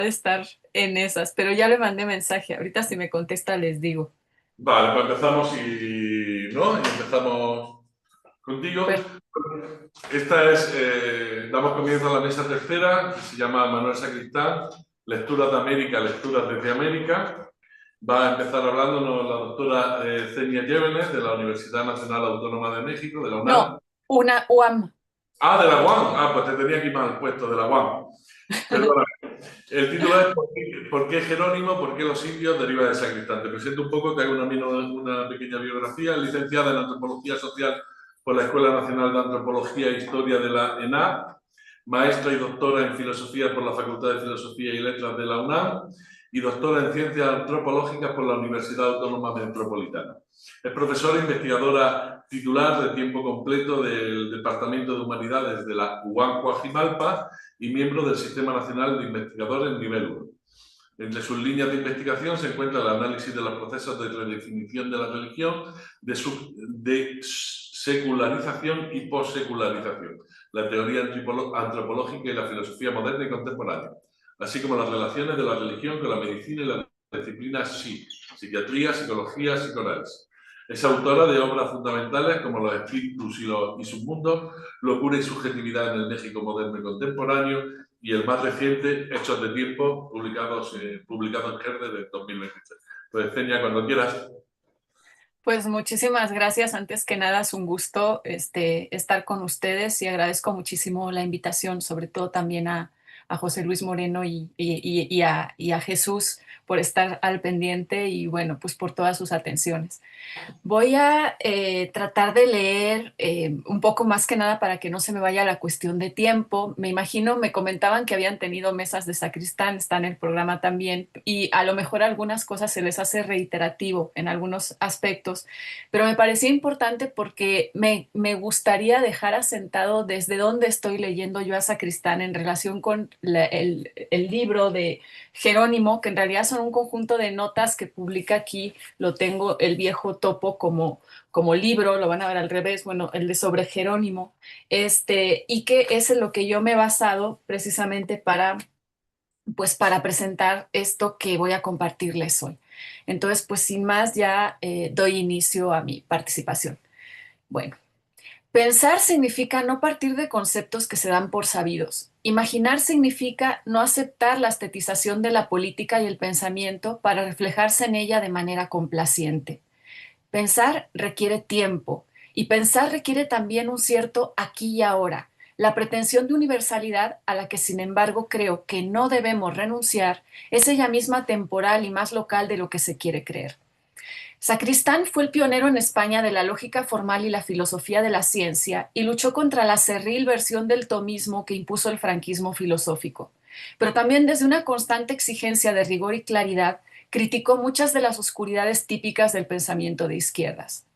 de estar en esas, pero ya le mandé mensaje. Ahorita si me contesta les digo. Vale, pues empezamos ¿no? Y empezamos contigo. Pero Damos comienzo a la mesa tercera, que se llama Manuel Sacristán, Lecturas de América, Lecturas desde América. Va a empezar hablándonos la doctora Zenia Llévenes, de la Universidad Nacional Autónoma de México, de la UNAM. no, una UAM. Ah, de la UAM. Ah, pues te tenía aquí mal puesto, de la UAM. Perdona. El título es ¿Por qué Jerónimo? ¿Por qué los indios? Deriva de Sacristán. Te presento un poco, te hago una pequeña biografía. Licenciada en Antropología Social por la Escuela Nacional de Antropología e Historia de la ENA, maestra y doctora en Filosofía por la Facultad de Filosofía y Letras de la UNAM y doctora en Ciencias Antropológicas por la Universidad Autónoma Metropolitana. Es profesora e investigadora titular de tiempo completo del Departamento de Humanidades de la UAM Coajimalpa y miembro del Sistema Nacional de Investigadores Nivel 1. Entre sus líneas de investigación se encuentra el análisis de los procesos de redefinición de la religión, de secularización y possecularización, la teoría antropológica y la filosofía moderna y contemporánea, así como las relaciones de la religión con la medicina y la disciplina psiquiatría, psicología, psicoanálisis. Es autora de obras fundamentales como Los espíritus y sus mundos, Locura y subjetividad en el México moderno y contemporáneo, y el más reciente, Hechos de Tiempo, publicado en GERDE de 2023. Pues, Celia, cuando quieras. Pues muchísimas gracias. Antes que nada, es un gusto estar con ustedes y agradezco muchísimo la invitación, sobre todo también a José Luis Moreno y a Jesús por estar al pendiente y bueno, pues por todas sus atenciones. Voy a tratar de leer un poco más que nada para que no se me vaya la cuestión de tiempo. Me imagino, me comentaban que habían tenido mesas de Sacristán, está en el programa también, y a lo mejor algunas cosas se les hace reiterativo en algunos aspectos, pero me parecía importante porque me gustaría dejar asentado desde dónde estoy leyendo yo a Sacristán en relación con el libro de Jerónimo, que en realidad son un conjunto de notas que publica aquí. Lo tengo el viejo topo como libro, lo van a ver al revés, bueno, el de sobre Jerónimo, y que es en lo que yo me he basado precisamente pues para presentar esto que voy a compartirles hoy. Entonces, pues sin más, ya doy inicio a mi participación. Bueno. Pensar significa no partir de conceptos que se dan por sabidos. Imaginar significa no aceptar la estetización de la política y el pensamiento para reflejarse en ella de manera complaciente. Pensar requiere tiempo y pensar requiere también un cierto aquí y ahora, la pretensión de universalidad a la que sin embargo creo que no debemos renunciar es ella misma temporal y más local de lo que se quiere creer. Sacristán fue el pionero en España de la lógica formal y la filosofía de la ciencia y luchó contra la cerril versión del tomismo que impuso el franquismo filosófico. Pero también desde una constante exigencia de rigor y claridad, criticó muchas de las oscuridades típicas del pensamiento de izquierdas.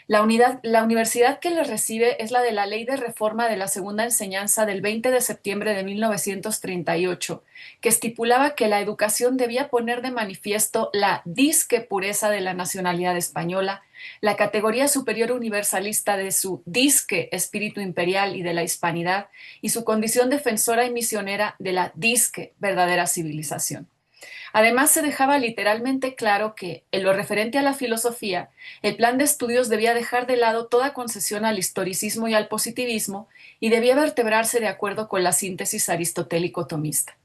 La universidad que le recibe es la de la Ley de Reforma de la Segunda Enseñanza del 20 de septiembre de 1938, que estipulaba que la educación debía poner de manifiesto la disque pureza de la nacionalidad española, la categoría superior universalista de su disque espíritu imperial y de la hispanidad, y su condición defensora y misionera de la disque verdadera civilización. Además, se dejaba literalmente claro que, en lo referente a la filosofía, el plan de estudios debía dejar de lado toda concesión al historicismo y al positivismo y debía vertebrarse de acuerdo con la síntesis aristotélico-tomista.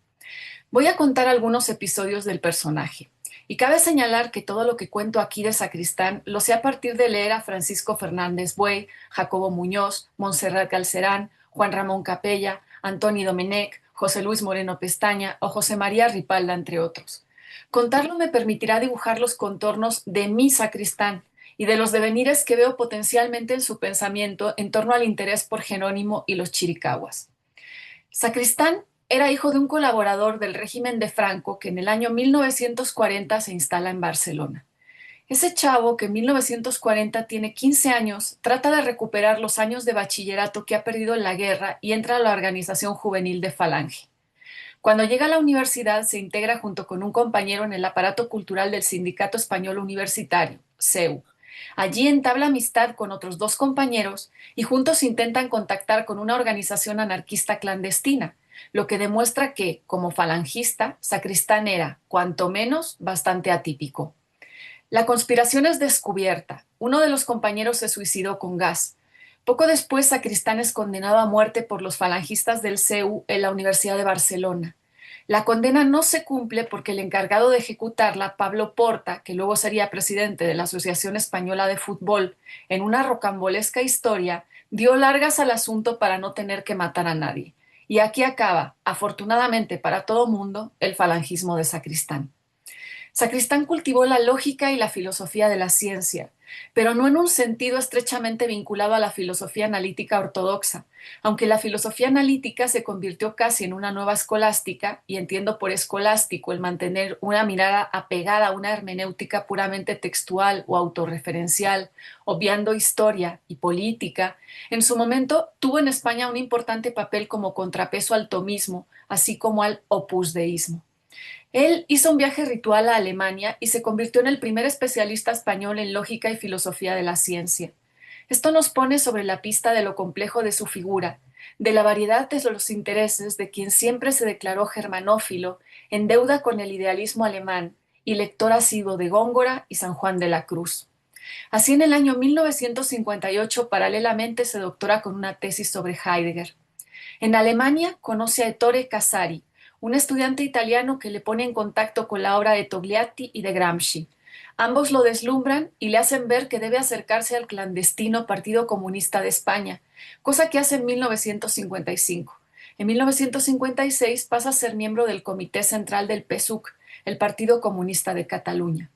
Voy a contar algunos episodios del personaje. Y cabe señalar que todo lo que cuento aquí de Sacristán lo sé a partir de leer a Francisco Fernández Buey, Jacobo Muñoz, Montserrat Galcerán, Juan Ramón Capella, Antoni Domenech, José Luis Moreno Pestaña o José María Ripalda, entre otros. Contarlo me permitirá dibujar los contornos de mi Sacristán y de los devenires que veo potencialmente en su pensamiento en torno al interés por Jerónimo y los chiricahuas. Sacristán era hijo de un colaborador del régimen de Franco que en el año 1940 se instala en Barcelona. Ese chavo que en 1940 tiene 15 años trata de recuperar los años de bachillerato que ha perdido en la guerra y entra a la organización juvenil de Falange. Cuando llega a la universidad se integra junto con un compañero en el aparato cultural del Sindicato Español Universitario, SEU. Allí entabla amistad con otros dos compañeros y juntos intentan contactar con una organización anarquista clandestina, lo que demuestra que, como falangista, Sacristán era, cuanto menos, bastante atípico. La conspiración es descubierta. Uno de los compañeros se suicidó con gas. Poco después, Sacristán es condenado a muerte por los falangistas del CEU en la Universidad de Barcelona. La condena no se cumple porque el encargado de ejecutarla, Pablo Porta, que luego sería presidente de la Asociación Española de Fútbol, en una rocambolesca historia, dio largas al asunto para no tener que matar a nadie. Y aquí acaba, afortunadamente para todo mundo, el falangismo de Sacristán. Sacristán cultivó la lógica y la filosofía de la ciencia, pero no en un sentido estrechamente vinculado a la filosofía analítica ortodoxa, aunque la filosofía analítica se convirtió casi en una nueva escolástica, y entiendo por escolástico el mantener una mirada apegada a una hermenéutica puramente textual o autorreferencial, obviando historia y política. En su momento tuvo en España un importante papel como contrapeso al tomismo, así como al opusdeísmo. Él hizo un viaje ritual a Alemania y se convirtió en el primer especialista español en lógica y filosofía de la ciencia. Esto nos pone sobre la pista de lo complejo de su figura, de la variedad de los intereses de quien siempre se declaró germanófilo, en deuda con el idealismo alemán y lector asiduo de Góngora y San Juan de la Cruz. Así, en el año 1958, paralelamente se doctora con una tesis sobre Heidegger. En Alemania conoce a Ettore Casari, un estudiante italiano que le pone en contacto con la obra de Togliatti y de Gramsci. Ambos lo deslumbran y le hacen ver que debe acercarse al clandestino Partido Comunista de España, cosa que hace en 1955. En 1956 pasa a ser miembro del Comité Central del PSUC, el Partido Comunista de Cataluña.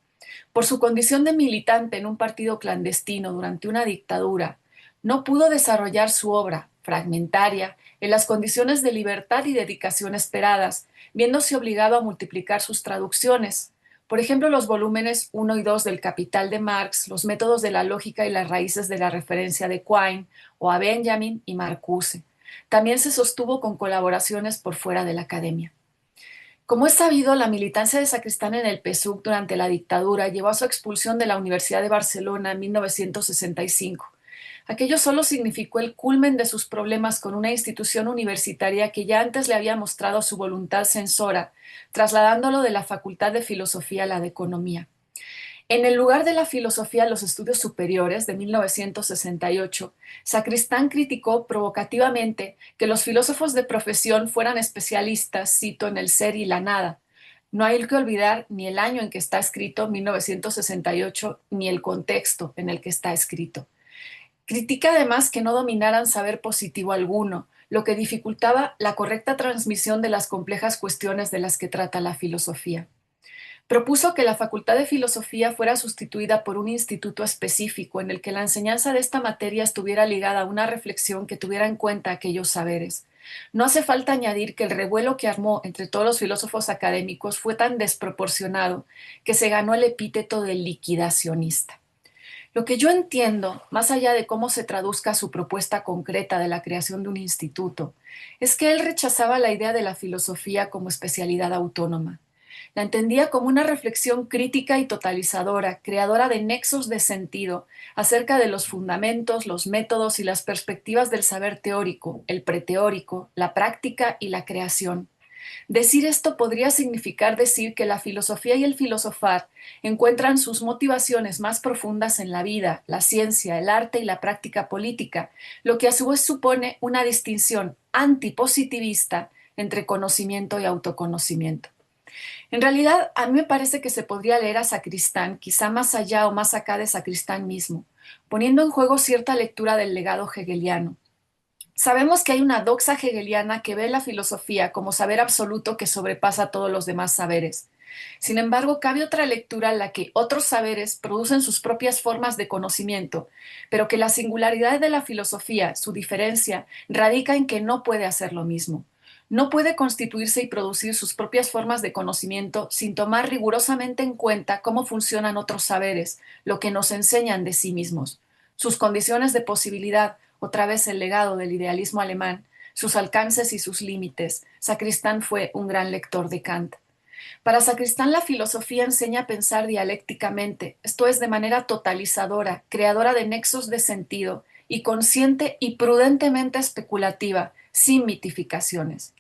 Por su condición de militante en un partido clandestino durante una dictadura, no pudo desarrollar su obra, fragmentaria, en las condiciones de libertad y dedicación esperadas, viéndose obligado a multiplicar sus traducciones. Por ejemplo, los volúmenes 1 y 2 del Capital de Marx, los métodos de la lógica y las raíces de la referencia de Quine, o a Benjamin y Marcuse. También se sostuvo con colaboraciones por fuera de la academia. Como es sabido, la militancia de Sacristán en el PSUC durante la dictadura llevó a su expulsión de la Universidad de Barcelona en 1965. Aquello solo significó el culmen de sus problemas con una institución universitaria que ya antes le había mostrado su voluntad censora, trasladándolo de la Facultad de Filosofía a la de Economía. En el lugar de la filosofía a los estudios superiores de 1968, Sacristán criticó provocativamente que los filósofos de profesión fueran especialistas, cito, en el ser y la nada. No hay que olvidar ni el año en que está escrito, 1968, ni el contexto en el que está escrito. Critica además que no dominaran saber positivo alguno, lo que dificultaba la correcta transmisión de las complejas cuestiones de las que trata la filosofía. Propuso que la Facultad de Filosofía fuera sustituida por un instituto específico en el que la enseñanza de esta materia estuviera ligada a una reflexión que tuviera en cuenta aquellos saberes. No hace falta añadir que el revuelo que armó entre todos los filósofos académicos fue tan desproporcionado que se ganó el epíteto de liquidacionista. Lo que yo entiendo, más allá de cómo se traduzca su propuesta concreta de la creación de un instituto, es que él rechazaba la idea de la filosofía como especialidad autónoma. La entendía como una reflexión crítica y totalizadora, creadora de nexos de sentido acerca de los fundamentos, los métodos y las perspectivas del saber teórico, el preteórico, la práctica y la creación. Decir esto podría significar decir que la filosofía y el filosofar encuentran sus motivaciones más profundas en la vida, la ciencia, el arte y la práctica política, lo que a su vez supone una distinción antipositivista entre conocimiento y autoconocimiento. En realidad, a mí me parece que se podría leer a Sacristán, quizá más allá o más acá de Sacristán mismo, poniendo en juego cierta lectura del legado hegeliano. Sabemos que hay una doxa hegeliana que ve la filosofía como saber absoluto que sobrepasa todos los demás saberes. Sin embargo, cabe otra lectura en la que otros saberes producen sus propias formas de conocimiento, pero que la singularidad de la filosofía, su diferencia, radica en que no puede hacer lo mismo. No puede constituirse y producir sus propias formas de conocimiento sin tomar rigurosamente en cuenta cómo funcionan otros saberes, lo que nos enseñan de sí mismos, sus condiciones de posibilidad, otra vez el legado del idealismo alemán, sus alcances y sus límites. Sacristán fue un gran lector de Kant. Para Sacristán, la filosofía enseña a pensar dialécticamente, esto es, de manera totalizadora, creadora de nexos de sentido y consciente y prudentemente especulativa, sin mitificaciones.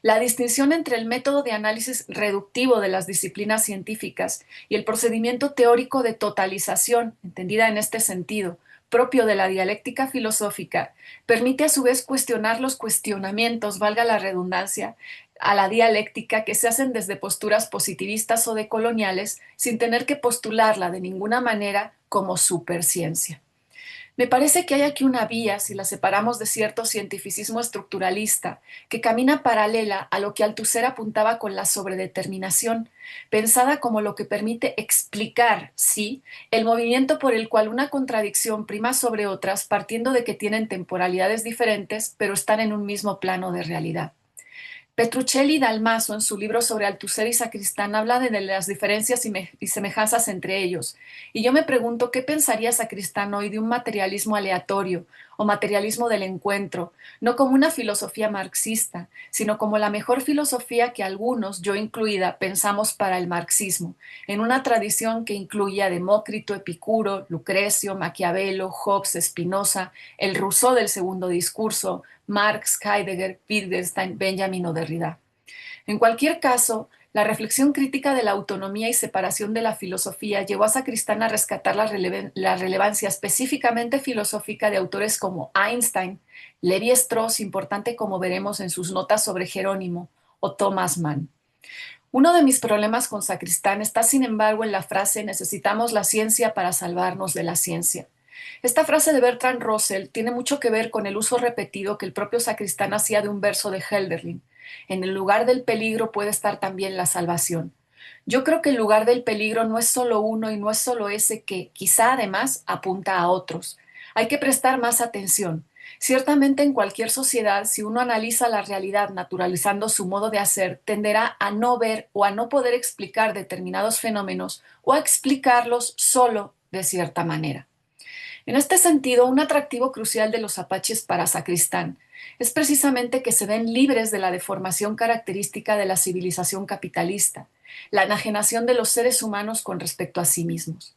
La distinción entre el método de análisis reductivo de las disciplinas científicas y el procedimiento teórico de totalización, entendida en este sentido, propio de la dialéctica filosófica, permite a su vez cuestionar los cuestionamientos, valga la redundancia, a la dialéctica que se hacen desde posturas positivistas o decoloniales sin tener que postularla de ninguna manera como superciencia. Me parece que hay aquí una vía, si la separamos de cierto cientificismo estructuralista, que camina paralela a lo que Althusser apuntaba con la sobredeterminación, pensada como lo que permite explicar, sí, el movimiento por el cual una contradicción prima sobre otras, partiendo de que tienen temporalidades diferentes, pero están en un mismo plano de realidad. Petruccelli Dalmaso, en su libro sobre Althusser y Sacristán, habla de las diferencias y semejanzas entre ellos. Y yo me pregunto, ¿qué pensaría Sacristán hoy de un materialismo aleatorio o materialismo del encuentro, no como una filosofía marxista, sino como la mejor filosofía que algunos, yo incluida, pensamos para el marxismo, en una tradición que incluye a Demócrito, Epicuro, Lucrecio, Maquiavelo, Hobbes, Spinoza, el Rousseau del segundo discurso, Marx, Heidegger, Wittgenstein, Benjamin o Derrida. En cualquier caso, la reflexión crítica de la autonomía y separación de la filosofía llevó a Sacristán a rescatar la relevancia específicamente filosófica de autores como Einstein, Levi-Strauss, importante como veremos en sus notas sobre Jerónimo, o Thomas Mann. Uno de mis problemas con Sacristán está, sin embargo, en la frase necesitamos la ciencia para salvarnos de la ciencia. Esta frase de Bertrand Russell tiene mucho que ver con el uso repetido que el propio Sacristán hacía de un verso de Hölderlin. En el lugar del peligro puede estar también la salvación. Yo creo que el lugar del peligro no es solo uno y no es solo ese que, quizá además, apunta a otros. Hay que prestar más atención. Ciertamente en cualquier sociedad, si uno analiza la realidad naturalizando su modo de hacer, tenderá a no ver o a no poder explicar determinados fenómenos o a explicarlos solo de cierta manera. En este sentido, un atractivo crucial de los apaches para Sacristán es precisamente que se ven libres de la deformación característica de la civilización capitalista, la enajenación de los seres humanos con respecto a sí mismos.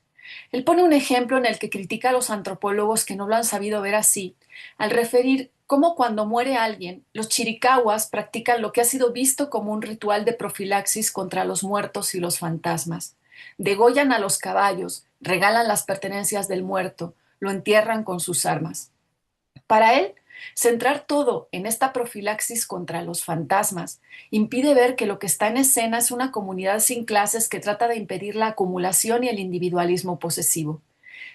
Él pone un ejemplo en el que critica a los antropólogos que no lo han sabido ver así, al referir cómo cuando muere alguien, los chiricahuas practican lo que ha sido visto como un ritual de profilaxis contra los muertos y los fantasmas. Degollan a los caballos, regalan las pertenencias del muerto, lo entierran con sus armas. Para él, centrar todo en esta profilaxis contra los fantasmas impide ver que lo que está en escena es una comunidad sin clases que trata de impedir la acumulación y el individualismo posesivo.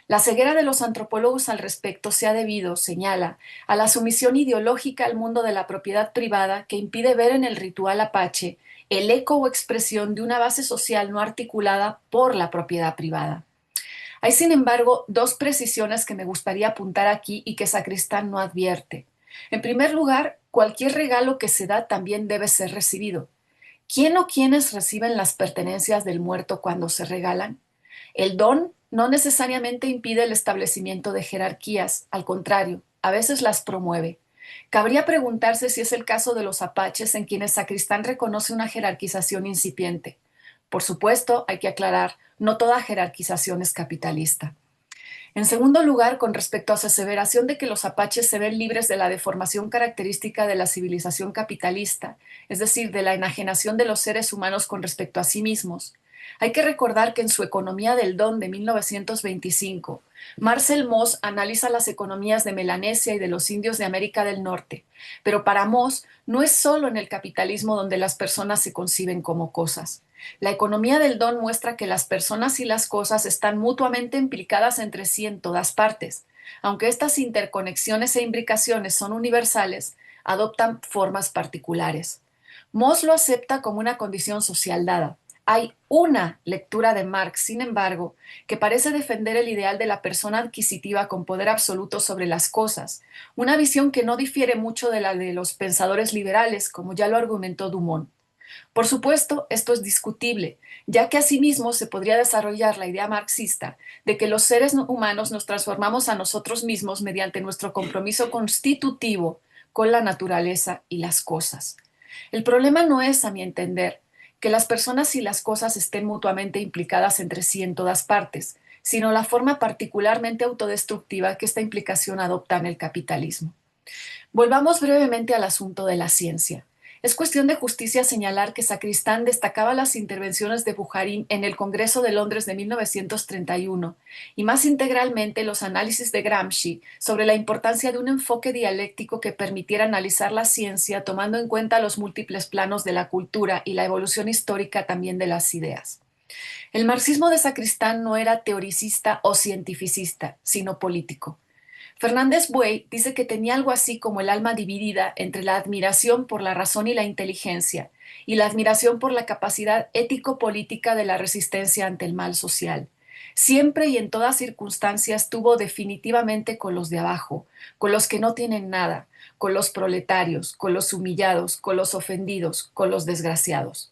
La ceguera de los antropólogos al respecto se ha debido, señala, a la sumisión ideológica al mundo de la propiedad privada que impide ver en el ritual apache el eco o expresión de una base social no articulada por la propiedad privada. Hay, sin embargo, dos precisiones que me gustaría apuntar aquí y que Sacristán no advierte. En primer lugar, cualquier regalo que se da también debe ser recibido. ¿Quién o quiénes reciben las pertenencias del muerto cuando se regalan? El don no necesariamente impide el establecimiento de jerarquías, al contrario, a veces las promueve. Cabría preguntarse si es el caso de los apaches en quienes Sacristán reconoce una jerarquización incipiente. Por supuesto, hay que aclarar, no toda jerarquización es capitalista. En segundo lugar, con respecto a su aseveración de que los apaches se ven libres de la deformación característica de la civilización capitalista, es decir, de la enajenación de los seres humanos con respecto a sí mismos, hay que recordar que en su Economía del Don de 1925, Marcel Mauss analiza las economías de Melanesia y de los indios de América del Norte, pero para Mauss no es solo en el capitalismo donde las personas se conciben como cosas. La economía del don muestra que las personas y las cosas están mutuamente implicadas entre sí en todas partes. Aunque estas interconexiones e imbricaciones son universales, adoptan formas particulares. Mauss lo acepta como una condición social dada. Hay una lectura de Marx, sin embargo, que parece defender el ideal de la persona adquisitiva con poder absoluto sobre las cosas, una visión que no difiere mucho de la de los pensadores liberales, como ya lo argumentó Dumont. Por supuesto, esto es discutible, ya que asimismo se podría desarrollar la idea marxista de que los seres humanos nos transformamos a nosotros mismos mediante nuestro compromiso constitutivo con la naturaleza y las cosas. El problema no es, a mi entender, que las personas y las cosas estén mutuamente implicadas entre sí en todas partes, sino la forma particularmente autodestructiva que esta implicación adopta en el capitalismo. Volvamos brevemente al asunto de la ciencia. Es cuestión de justicia señalar que Sacristán destacaba las intervenciones de Bukharin en el Congreso de Londres de 1931 y más integralmente los análisis de Gramsci sobre la importancia de un enfoque dialéctico que permitiera analizar la ciencia tomando en cuenta los múltiples planos de la cultura y la evolución histórica también de las ideas. El marxismo de Sacristán no era teoricista o cientificista, sino político. Fernández Buey dice que tenía algo así como el alma dividida entre la admiración por la razón y la inteligencia y la admiración por la capacidad ético-política de la resistencia ante el mal social. Siempre y en todas circunstancias tuvo definitivamente con los de abajo, con los que no tienen nada, con los proletarios, con los humillados, con los ofendidos, con los desgraciados.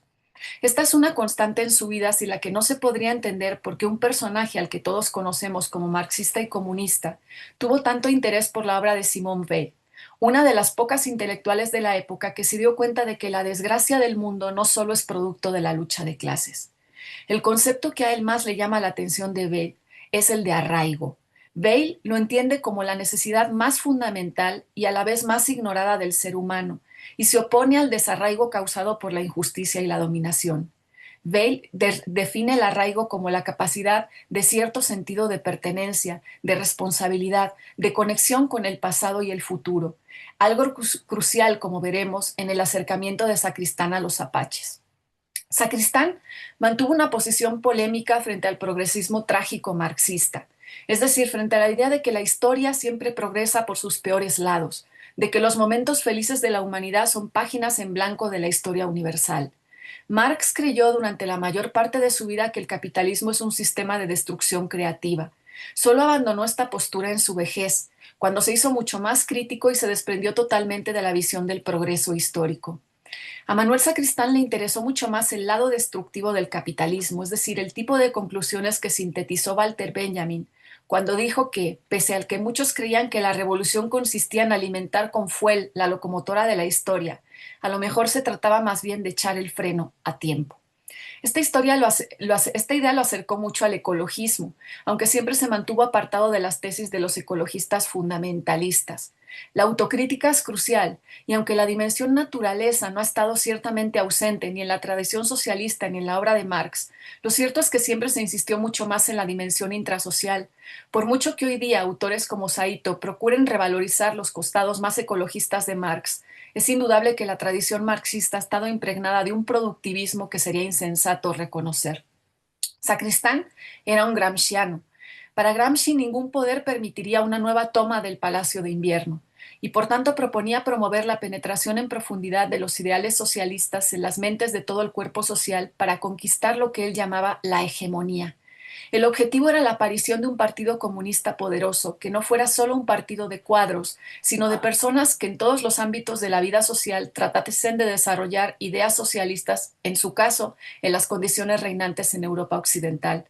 Esta es una constante en su vida sin la que no se podría entender por qué un personaje al que todos conocemos como marxista y comunista tuvo tanto interés por la obra de Simone Weil, una de las pocas intelectuales de la época que se dio cuenta de que la desgracia del mundo no solo es producto de la lucha de clases. El concepto que a él más le llama la atención de Weil es el de arraigo. Weil lo entiende como la necesidad más fundamental y a la vez más ignorada del ser humano, y se opone al desarraigo causado por la injusticia y la dominación. Weil define el arraigo como la capacidad de cierto sentido de pertenencia, de responsabilidad, de conexión con el pasado y el futuro, algo crucial, como veremos, en el acercamiento de Sacristán a los apaches. Sacristán mantuvo una posición polémica frente al progresismo trágico marxista, es decir, frente a la idea de que la historia siempre progresa por sus peores lados, de que los momentos felices de la humanidad son páginas en blanco de la historia universal. Marx creyó durante la mayor parte de su vida que el capitalismo es un sistema de destrucción creativa. Solo abandonó esta postura en su vejez, cuando se hizo mucho más crítico y se desprendió totalmente de la visión del progreso histórico. A Manuel Sacristán le interesó mucho más el lado destructivo del capitalismo, es decir, el tipo de conclusiones que sintetizó Walter Benjamin cuando dijo que, pese al que muchos creían que la revolución consistía en alimentar con fuel la locomotora de la historia, a lo mejor se trataba más bien de echar el freno a tiempo. Esta idea lo acercó mucho al ecologismo, aunque siempre se mantuvo apartado de las tesis de los ecologistas fundamentalistas. La autocrítica es crucial, y aunque la dimensión naturaleza no ha estado ciertamente ausente ni en la tradición socialista ni en la obra de Marx, lo cierto es que siempre se insistió mucho más en la dimensión intrasocial. Por mucho que hoy día autores como Saito procuren revalorizar los costados más ecologistas de Marx, es indudable que la tradición marxista ha estado impregnada de un productivismo que sería insensato reconocer. Sacristán era un gramsciano. Para Gramsci ningún poder permitiría una nueva toma del Palacio de Invierno, y por tanto proponía promover la penetración en profundidad de los ideales socialistas en las mentes de todo el cuerpo social para conquistar lo que él llamaba la hegemonía. El objetivo era la aparición de un partido comunista poderoso, que no fuera solo un partido de cuadros, sino de personas que en todos los ámbitos de la vida social tratasen de desarrollar ideas socialistas, en su caso, en las condiciones reinantes en Europa Occidental.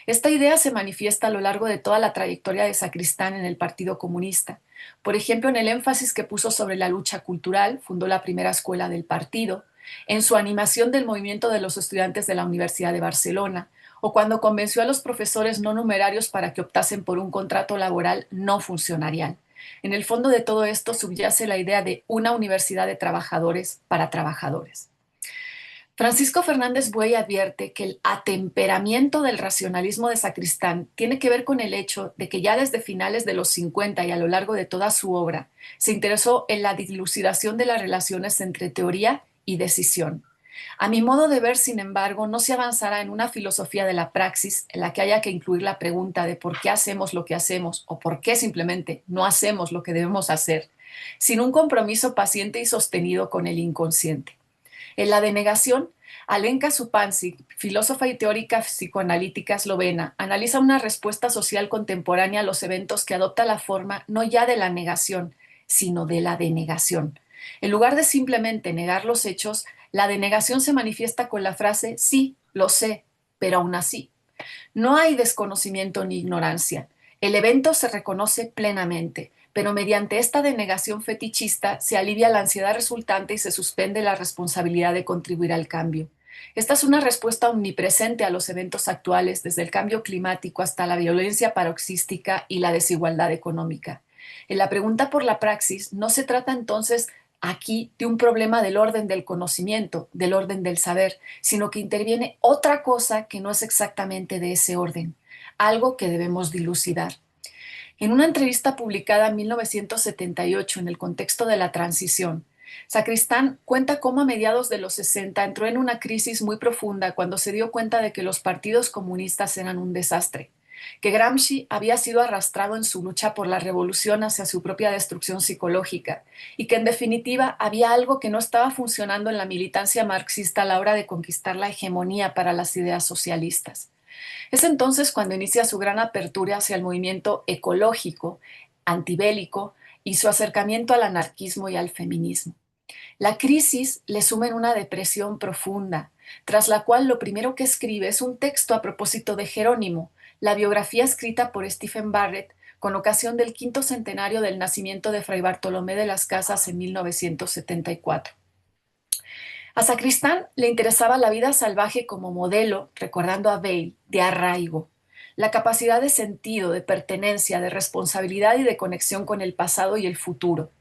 Esta idea se manifiesta a lo largo de toda la trayectoria de Sacristán en el Partido Comunista. Por ejemplo, en el énfasis que puso sobre la lucha cultural, fundó la primera escuela del partido, en su animación del movimiento de los estudiantes de la Universidad de Barcelona, o cuando convenció a los profesores no numerarios para que optasen por un contrato laboral no funcionarial. En el fondo de todo esto subyace la idea de una universidad de trabajadores para trabajadores. Francisco Fernández Buey advierte que el atemperamiento del racionalismo de Sacristán tiene que ver con el hecho de que ya desde finales de los 50 y a lo largo de toda su obra se interesó en la dilucidación de las relaciones entre teoría y decisión. A mi modo de ver, sin embargo, no se avanzará en una filosofía de la praxis en la que haya que incluir la pregunta de por qué hacemos lo que hacemos o por qué simplemente no hacemos lo que debemos hacer, sin un compromiso paciente y sostenido con el inconsciente. En la denegación, Alenka Supancic, filósofa y teórica psicoanalítica eslovena, analiza una respuesta social contemporánea a los eventos que adopta la forma no ya de la negación, sino de la denegación. En lugar de simplemente negar los hechos, la denegación se manifiesta con la frase sí, lo sé, pero aún así. No hay desconocimiento ni ignorancia. El evento se reconoce plenamente, pero mediante esta denegación fetichista se alivia la ansiedad resultante y se suspende la responsabilidad de contribuir al cambio. Esta es una respuesta omnipresente a los eventos actuales, desde el cambio climático hasta la violencia paroxística y la desigualdad económica. En la pregunta por la praxis no se trata entonces aquí de un problema del orden del conocimiento, del orden del saber, sino que interviene otra cosa que no es exactamente de ese orden, algo que debemos dilucidar. En una entrevista publicada en 1978 en el contexto de la transición, Sacristán cuenta cómo a mediados de los 60 entró en una crisis muy profunda cuando se dio cuenta de que los partidos comunistas eran un desastre, que Gramsci había sido arrastrado en su lucha por la revolución hacia su propia destrucción psicológica y que en definitiva había algo que no estaba funcionando en la militancia marxista a la hora de conquistar la hegemonía para las ideas socialistas. Es entonces cuando inicia su gran apertura hacia el movimiento ecológico, antibélico y su acercamiento al anarquismo y al feminismo. La crisis le suma en una depresión profunda, tras la cual lo primero que escribe es un texto a propósito de Jerónimo, la biografía escrita por Stephen Barrett con ocasión del quinto centenario del nacimiento de Fray Bartolomé de las Casas en 1974. A Sacristán le interesaba la vida salvaje como modelo, recordando a Bale, de arraigo, la capacidad de sentido, de pertenencia, de responsabilidad y de conexión con el pasado y el futuro.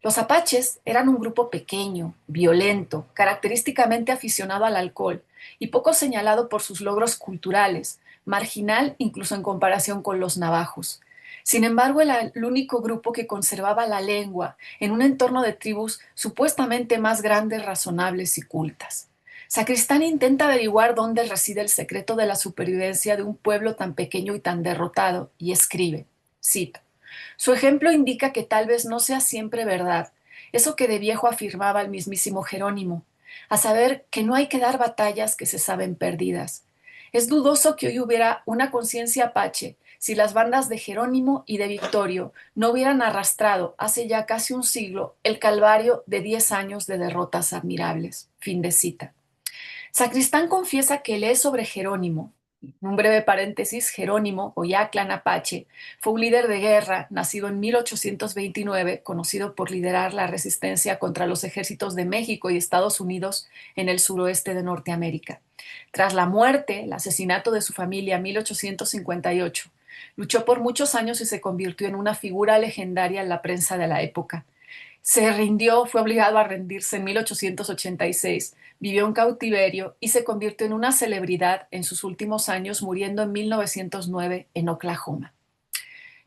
Los apaches eran un grupo pequeño, violento, característicamente aficionado al alcohol y poco señalado por sus logros culturales, marginal incluso en comparación con los navajos. Sin embargo, era el único grupo que conservaba la lengua en un entorno de tribus supuestamente más grandes, razonables y cultas. Sacristán intenta averiguar dónde reside el secreto de la supervivencia de un pueblo tan pequeño y tan derrotado y escribe, cito, su ejemplo indica que tal vez no sea siempre verdad, eso que de viejo afirmaba el mismísimo Jerónimo, a saber que no hay que dar batallas que se saben perdidas. Es dudoso que hoy hubiera una conciencia apache si las bandas de Jerónimo y de Victorio no hubieran arrastrado hace ya casi un siglo el calvario de 10 años de derrotas admirables. Fin de cita. Sacristán confiesa que lee sobre Jerónimo. Un breve paréntesis, Jerónimo, o Yaclan Apache, fue un líder de guerra nacido en 1829, conocido por liderar la resistencia contra los ejércitos de México y Estados Unidos en el suroeste de Norteamérica. Tras la muerte, el asesinato de su familia en 1858, luchó por muchos años y se convirtió en una figura legendaria en la prensa de la época. Se rindió, fue obligado a rendirse en 1886, vivió en cautiverio y se convirtió en una celebridad en sus últimos años, muriendo en 1909 en Oklahoma.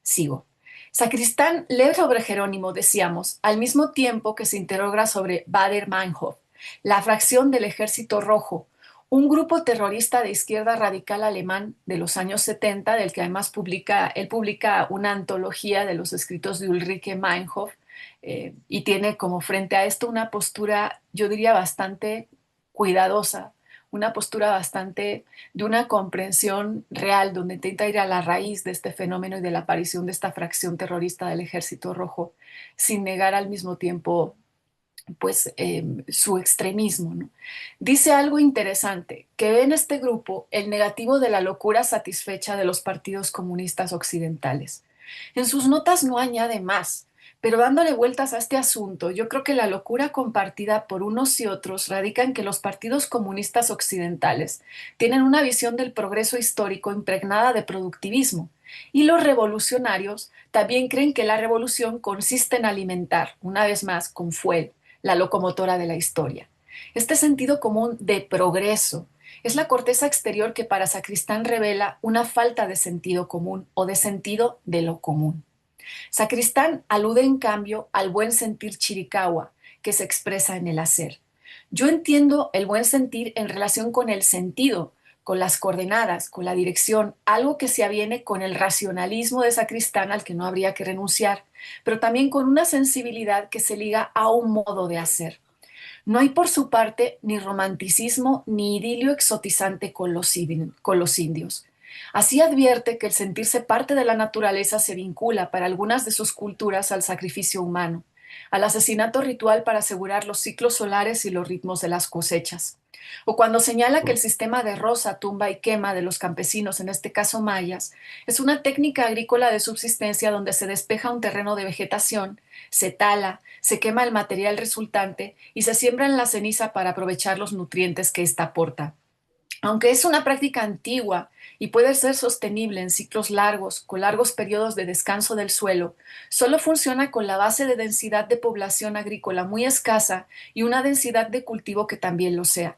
Sigo. Sacristán lee sobre Jerónimo, decíamos, al mismo tiempo que se interroga sobre Baader-Meinhof, la fracción del Ejército Rojo, un grupo terrorista de izquierda radical alemán de los años 70, del que además él publica una antología de los escritos de Ulrike Meinhof, y tiene como frente a esto una postura, yo diría, bastante cuidadosa, una postura bastante de una comprensión real, donde intenta ir a la raíz de este fenómeno y de la aparición de esta fracción terrorista del Ejército Rojo, sin negar al mismo tiempo pues su extremismo, ¿no? Dice algo interesante, que ve en este grupo el negativo de la locura satisfecha de los partidos comunistas occidentales. En sus notas no añade más, pero dándole vueltas a este asunto, yo creo que la locura compartida por unos y otros radica en que los partidos comunistas occidentales tienen una visión del progreso histórico impregnada de productivismo, y los revolucionarios también creen que la revolución consiste en alimentar, una vez más, con fuel, la locomotora de la historia. Este sentido común de progreso es la corteza exterior que para Sacristán revela una falta de sentido común o de sentido de lo común. Sacristán alude en cambio al buen sentir chiricahua que se expresa en el hacer. Yo entiendo el buen sentir en relación con el sentido, con las coordenadas, con la dirección, algo que se aviene con el racionalismo de Sacristán al que no habría que renunciar, pero también con una sensibilidad que se liga a un modo de hacer. No hay por su parte ni romanticismo ni idilio exotizante con los indios. Así advierte que el sentirse parte de la naturaleza se vincula para algunas de sus culturas al sacrificio humano, al asesinato ritual para asegurar los ciclos solares y los ritmos de las cosechas. O cuando señala que el sistema de roza, tumba y quema de los campesinos, en este caso mayas, es una técnica agrícola de subsistencia donde se despeja un terreno de vegetación, se tala, se quema el material resultante y se siembra en la ceniza para aprovechar los nutrientes que ésta aporta. Aunque es una práctica antigua y puede ser sostenible en ciclos largos, con largos periodos de descanso del suelo, solo funciona con la base de densidad de población agrícola muy escasa y una densidad de cultivo que también lo sea.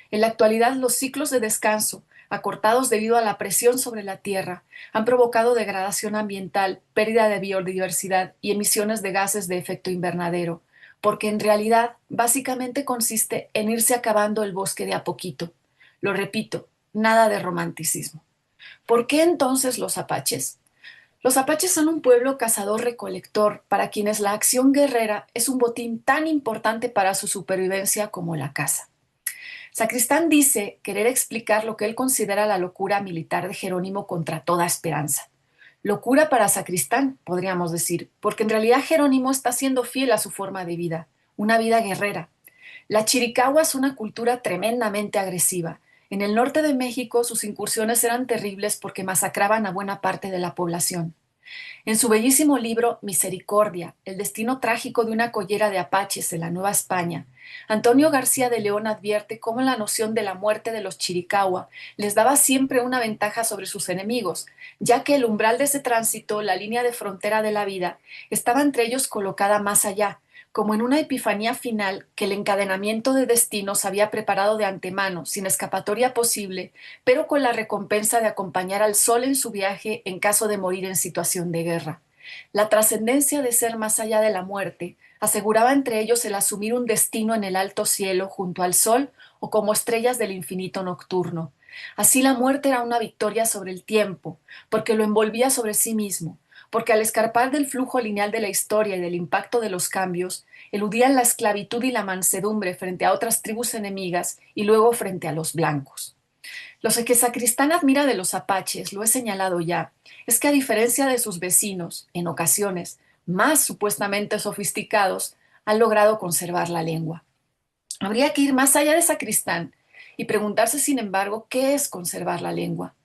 En la actualidad, los ciclos de descanso, acortados debido a la presión sobre la Tierra, han provocado degradación ambiental, pérdida de biodiversidad y emisiones de gases de efecto invernadero, porque en realidad básicamente consiste en irse acabando el bosque de a poquito. Lo repito, nada de romanticismo. ¿Por qué entonces los apaches? Los apaches son un pueblo cazador-recolector para quienes la acción guerrera es un botín tan importante para su supervivencia como la caza. Sacristán dice querer explicar lo que él considera la locura militar de Jerónimo contra toda esperanza. Locura para Sacristán, podríamos decir, porque en realidad Jerónimo está siendo fiel a su forma de vida, una vida guerrera. La Chiricahua es una cultura tremendamente agresiva. En el norte de México sus incursiones eran terribles porque masacraban a buena parte de la población. En su bellísimo libro Misericordia, el destino trágico de una collera de apaches en la Nueva España, Antonio García de León advierte cómo la noción de la muerte de los Chiricahua les daba siempre una ventaja sobre sus enemigos, ya que el umbral de ese tránsito, la línea de frontera de la vida, estaba entre ellos colocada más allá, como en una epifanía final que el encadenamiento de destinos había preparado de antemano, sin escapatoria posible, pero con la recompensa de acompañar al sol en su viaje en caso de morir en situación de guerra. La trascendencia de ser más allá de la muerte aseguraba entre ellos el asumir un destino en el alto cielo junto al sol o como estrellas del infinito nocturno. Así la muerte era una victoria sobre el tiempo, porque lo envolvía sobre sí mismo, porque al escarpar del flujo lineal de la historia y del impacto de los cambios, eludían la esclavitud y la mansedumbre frente a otras tribus enemigas y luego frente a los blancos. Lo que Sacristán admira de los apaches, lo he señalado ya, es que a diferencia de sus vecinos, en ocasiones más supuestamente sofisticados, han logrado conservar la lengua. Habría que ir más allá de Sacristán y preguntarse, sin embargo, qué es conservar la lengua.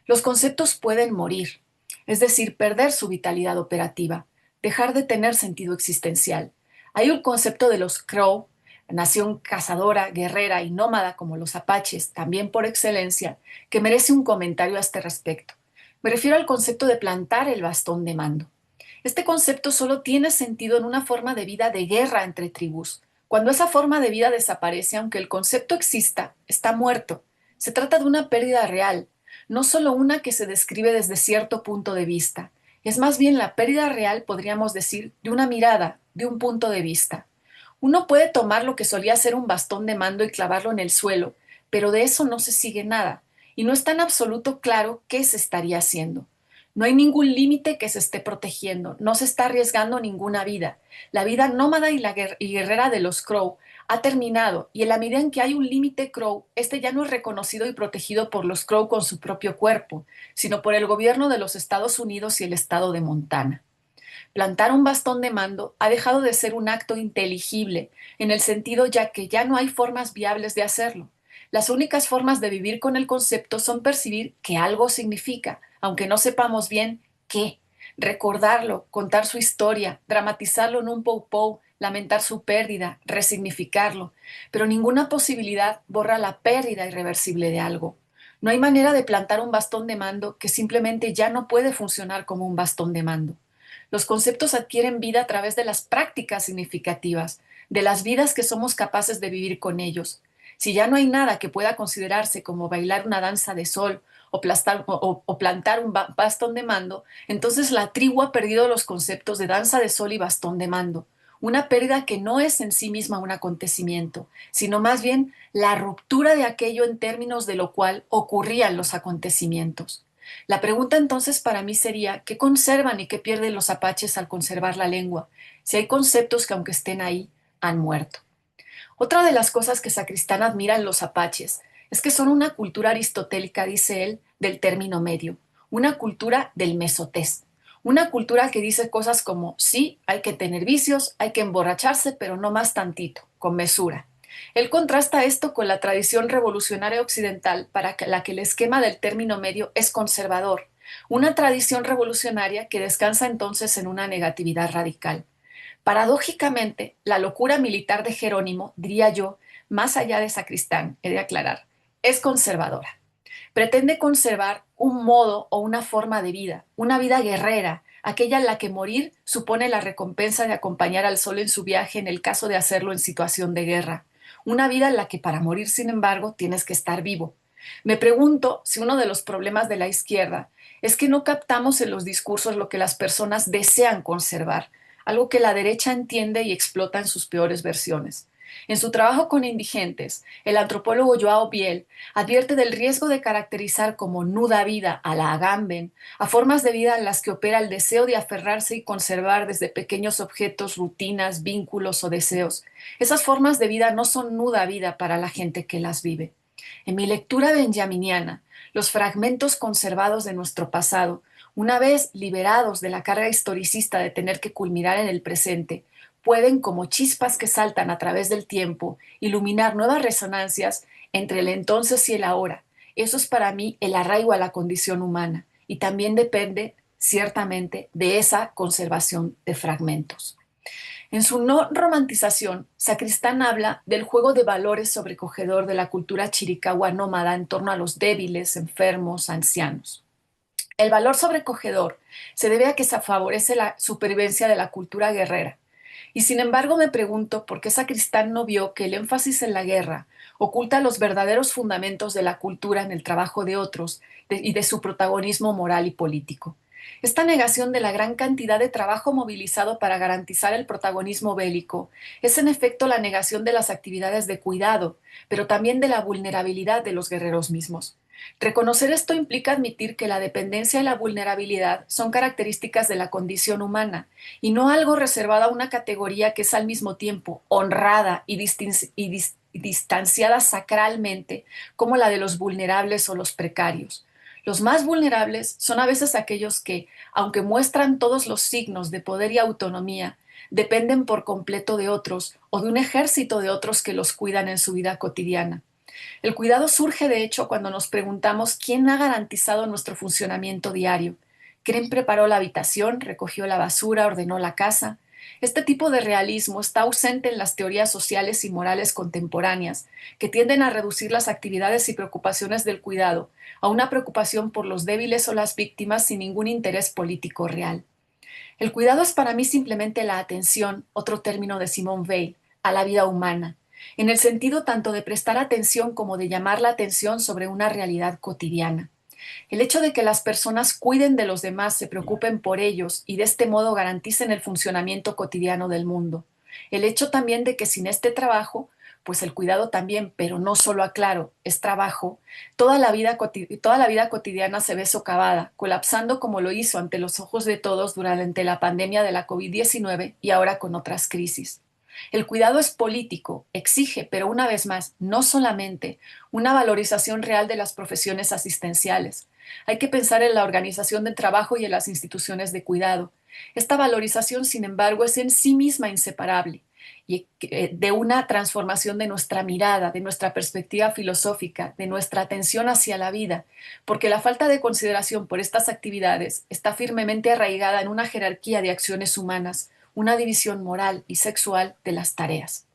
Los conceptos pueden morir, es decir, perder su vitalidad operativa, dejar de tener sentido existencial. Hay un concepto de los Crow, nación cazadora, guerrera y nómada como los apaches, también por excelencia, que merece un comentario a este respecto. Me refiero al concepto de plantar el bastón de mando. Este concepto solo tiene sentido en una forma de vida de guerra entre tribus. Cuando esa forma de vida desaparece, aunque el concepto exista, está muerto. Se trata de una pérdida real, no solo una que se describe desde cierto punto de vista. Es más bien la pérdida real, podríamos decir, de una mirada, de un punto de vista. Uno puede tomar lo que solía ser un bastón de mando y clavarlo en el suelo, pero de eso no se sigue nada, y no está en absoluto claro qué se estaría haciendo. No hay ningún límite que se esté protegiendo, no se está arriesgando ninguna vida. La vida nómada y guerrera de los Crow ha terminado, y en la medida en que hay un límite Crow, este ya no es reconocido y protegido por los Crow con su propio cuerpo, sino por el gobierno de los Estados Unidos y el estado de Montana. Plantar un bastón de mando ha dejado de ser un acto inteligible, en el sentido ya que ya no hay formas viables de hacerlo. Las únicas formas de vivir con el concepto son percibir que algo significa, aunque no sepamos bien qué. Recordarlo, contar su historia, dramatizarlo en un pou-pou, lamentar su pérdida, resignificarlo. Pero ninguna posibilidad borra la pérdida irreversible de algo. No hay manera de plantar un bastón de mando que simplemente ya no puede funcionar como un bastón de mando. Los conceptos adquieren vida a través de las prácticas significativas, de las vidas que somos capaces de vivir con ellos. Si ya no hay nada que pueda considerarse como bailar una danza de sol o plantar un bastón de mando, entonces la tribu ha perdido los conceptos de danza de sol y bastón de mando. Una pérdida que no es en sí misma un acontecimiento, sino más bien la ruptura de aquello en términos de lo cual ocurrían los acontecimientos. La pregunta entonces para mí sería, ¿qué conservan y qué pierden los apaches al conservar la lengua? Si hay conceptos que aunque estén ahí, han muerto. Otra de las cosas que Sacristán admira en los apaches es que son una cultura aristotélica, dice él, del término medio, una cultura del mesotés, una cultura que dice cosas como, sí, hay que tener vicios, hay que emborracharse, pero no más tantito, con mesura. Él contrasta esto con la tradición revolucionaria occidental para la que el esquema del término medio es conservador, una tradición revolucionaria que descansa entonces en una negatividad radical. Paradójicamente, la locura militar de Jerónimo, diría yo, más allá de Sacristán, he de aclarar, es conservadora. Pretende conservar un modo o una forma de vida, una vida guerrera, aquella en la que morir supone la recompensa de acompañar al sol en su viaje en el caso de hacerlo en situación de guerra. Una vida en la que para morir, sin embargo, tienes que estar vivo. Me pregunto si uno de los problemas de la izquierda es que no captamos en los discursos lo que las personas desean conservar, algo que la derecha entiende y explota en sus peores versiones. En su trabajo con indigentes, el antropólogo Joao Biel advierte del riesgo de caracterizar como nuda vida a la Agamben a formas de vida en las que opera el deseo de aferrarse y conservar desde pequeños objetos, rutinas, vínculos o deseos. Esas formas de vida no son nuda vida para la gente que las vive. En mi lectura benjaminiana, los fragmentos conservados de nuestro pasado, una vez liberados de la carga historicista de tener que culminar en el presente, pueden, como chispas que saltan a través del tiempo, iluminar nuevas resonancias entre el entonces y el ahora. Eso es para mí el arraigo a la condición humana y también depende, ciertamente, de esa conservación de fragmentos. En su no romantización, Sacristán habla del juego de valores sobrecogedor de la cultura chiricahua nómada en torno a los débiles, enfermos, ancianos. El valor sobrecogedor se debe a que se favorece la supervivencia de la cultura guerrera. Y sin embargo me pregunto por qué Sacristán no vio que el énfasis en la guerra oculta los verdaderos fundamentos de la cultura en el trabajo de otros y de su protagonismo moral y político. Esta negación de la gran cantidad de trabajo movilizado para garantizar el protagonismo bélico es en efecto la negación de las actividades de cuidado, pero también de la vulnerabilidad de los guerreros mismos. Reconocer esto implica admitir que la dependencia y la vulnerabilidad son características de la condición humana y no algo reservado a una categoría que es al mismo tiempo honrada y, distanciada sacralmente como la de los vulnerables o los precarios. Los más vulnerables son a veces aquellos que, aunque muestran todos los signos de poder y autonomía, dependen por completo de otros o de un ejército de otros que los cuidan en su vida cotidiana. El cuidado surge, de hecho, cuando nos preguntamos quién ha garantizado nuestro funcionamiento diario. ¿Quién preparó la habitación, recogió la basura, ordenó la casa? Este tipo de realismo está ausente en las teorías sociales y morales contemporáneas, que tienden a reducir las actividades y preocupaciones del cuidado a una preocupación por los débiles o las víctimas sin ningún interés político real. El cuidado es para mí simplemente la atención, otro término de Simone Weil, a la vida humana, en el sentido tanto de prestar atención como de llamar la atención sobre una realidad cotidiana. El hecho de que las personas cuiden de los demás, se preocupen por ellos y de este modo garanticen el funcionamiento cotidiano del mundo. El hecho también de que sin este trabajo, pues el cuidado también, pero no solo aclaro, es trabajo, toda la vida cotidiana se ve socavada, colapsando como lo hizo ante los ojos de todos durante la pandemia de la COVID-19 y ahora con otras crisis. El cuidado es político, exige, pero una vez más, no solamente una valorización real de las profesiones asistenciales. Hay que pensar en la organización del trabajo y en las instituciones de cuidado. Esta valorización, sin embargo, es en sí misma inseparable y de una transformación de nuestra mirada, de nuestra perspectiva filosófica, de nuestra atención hacia la vida, porque la falta de consideración por estas actividades está firmemente arraigada en una jerarquía de acciones humanas, una división moral y sexual de las tareas.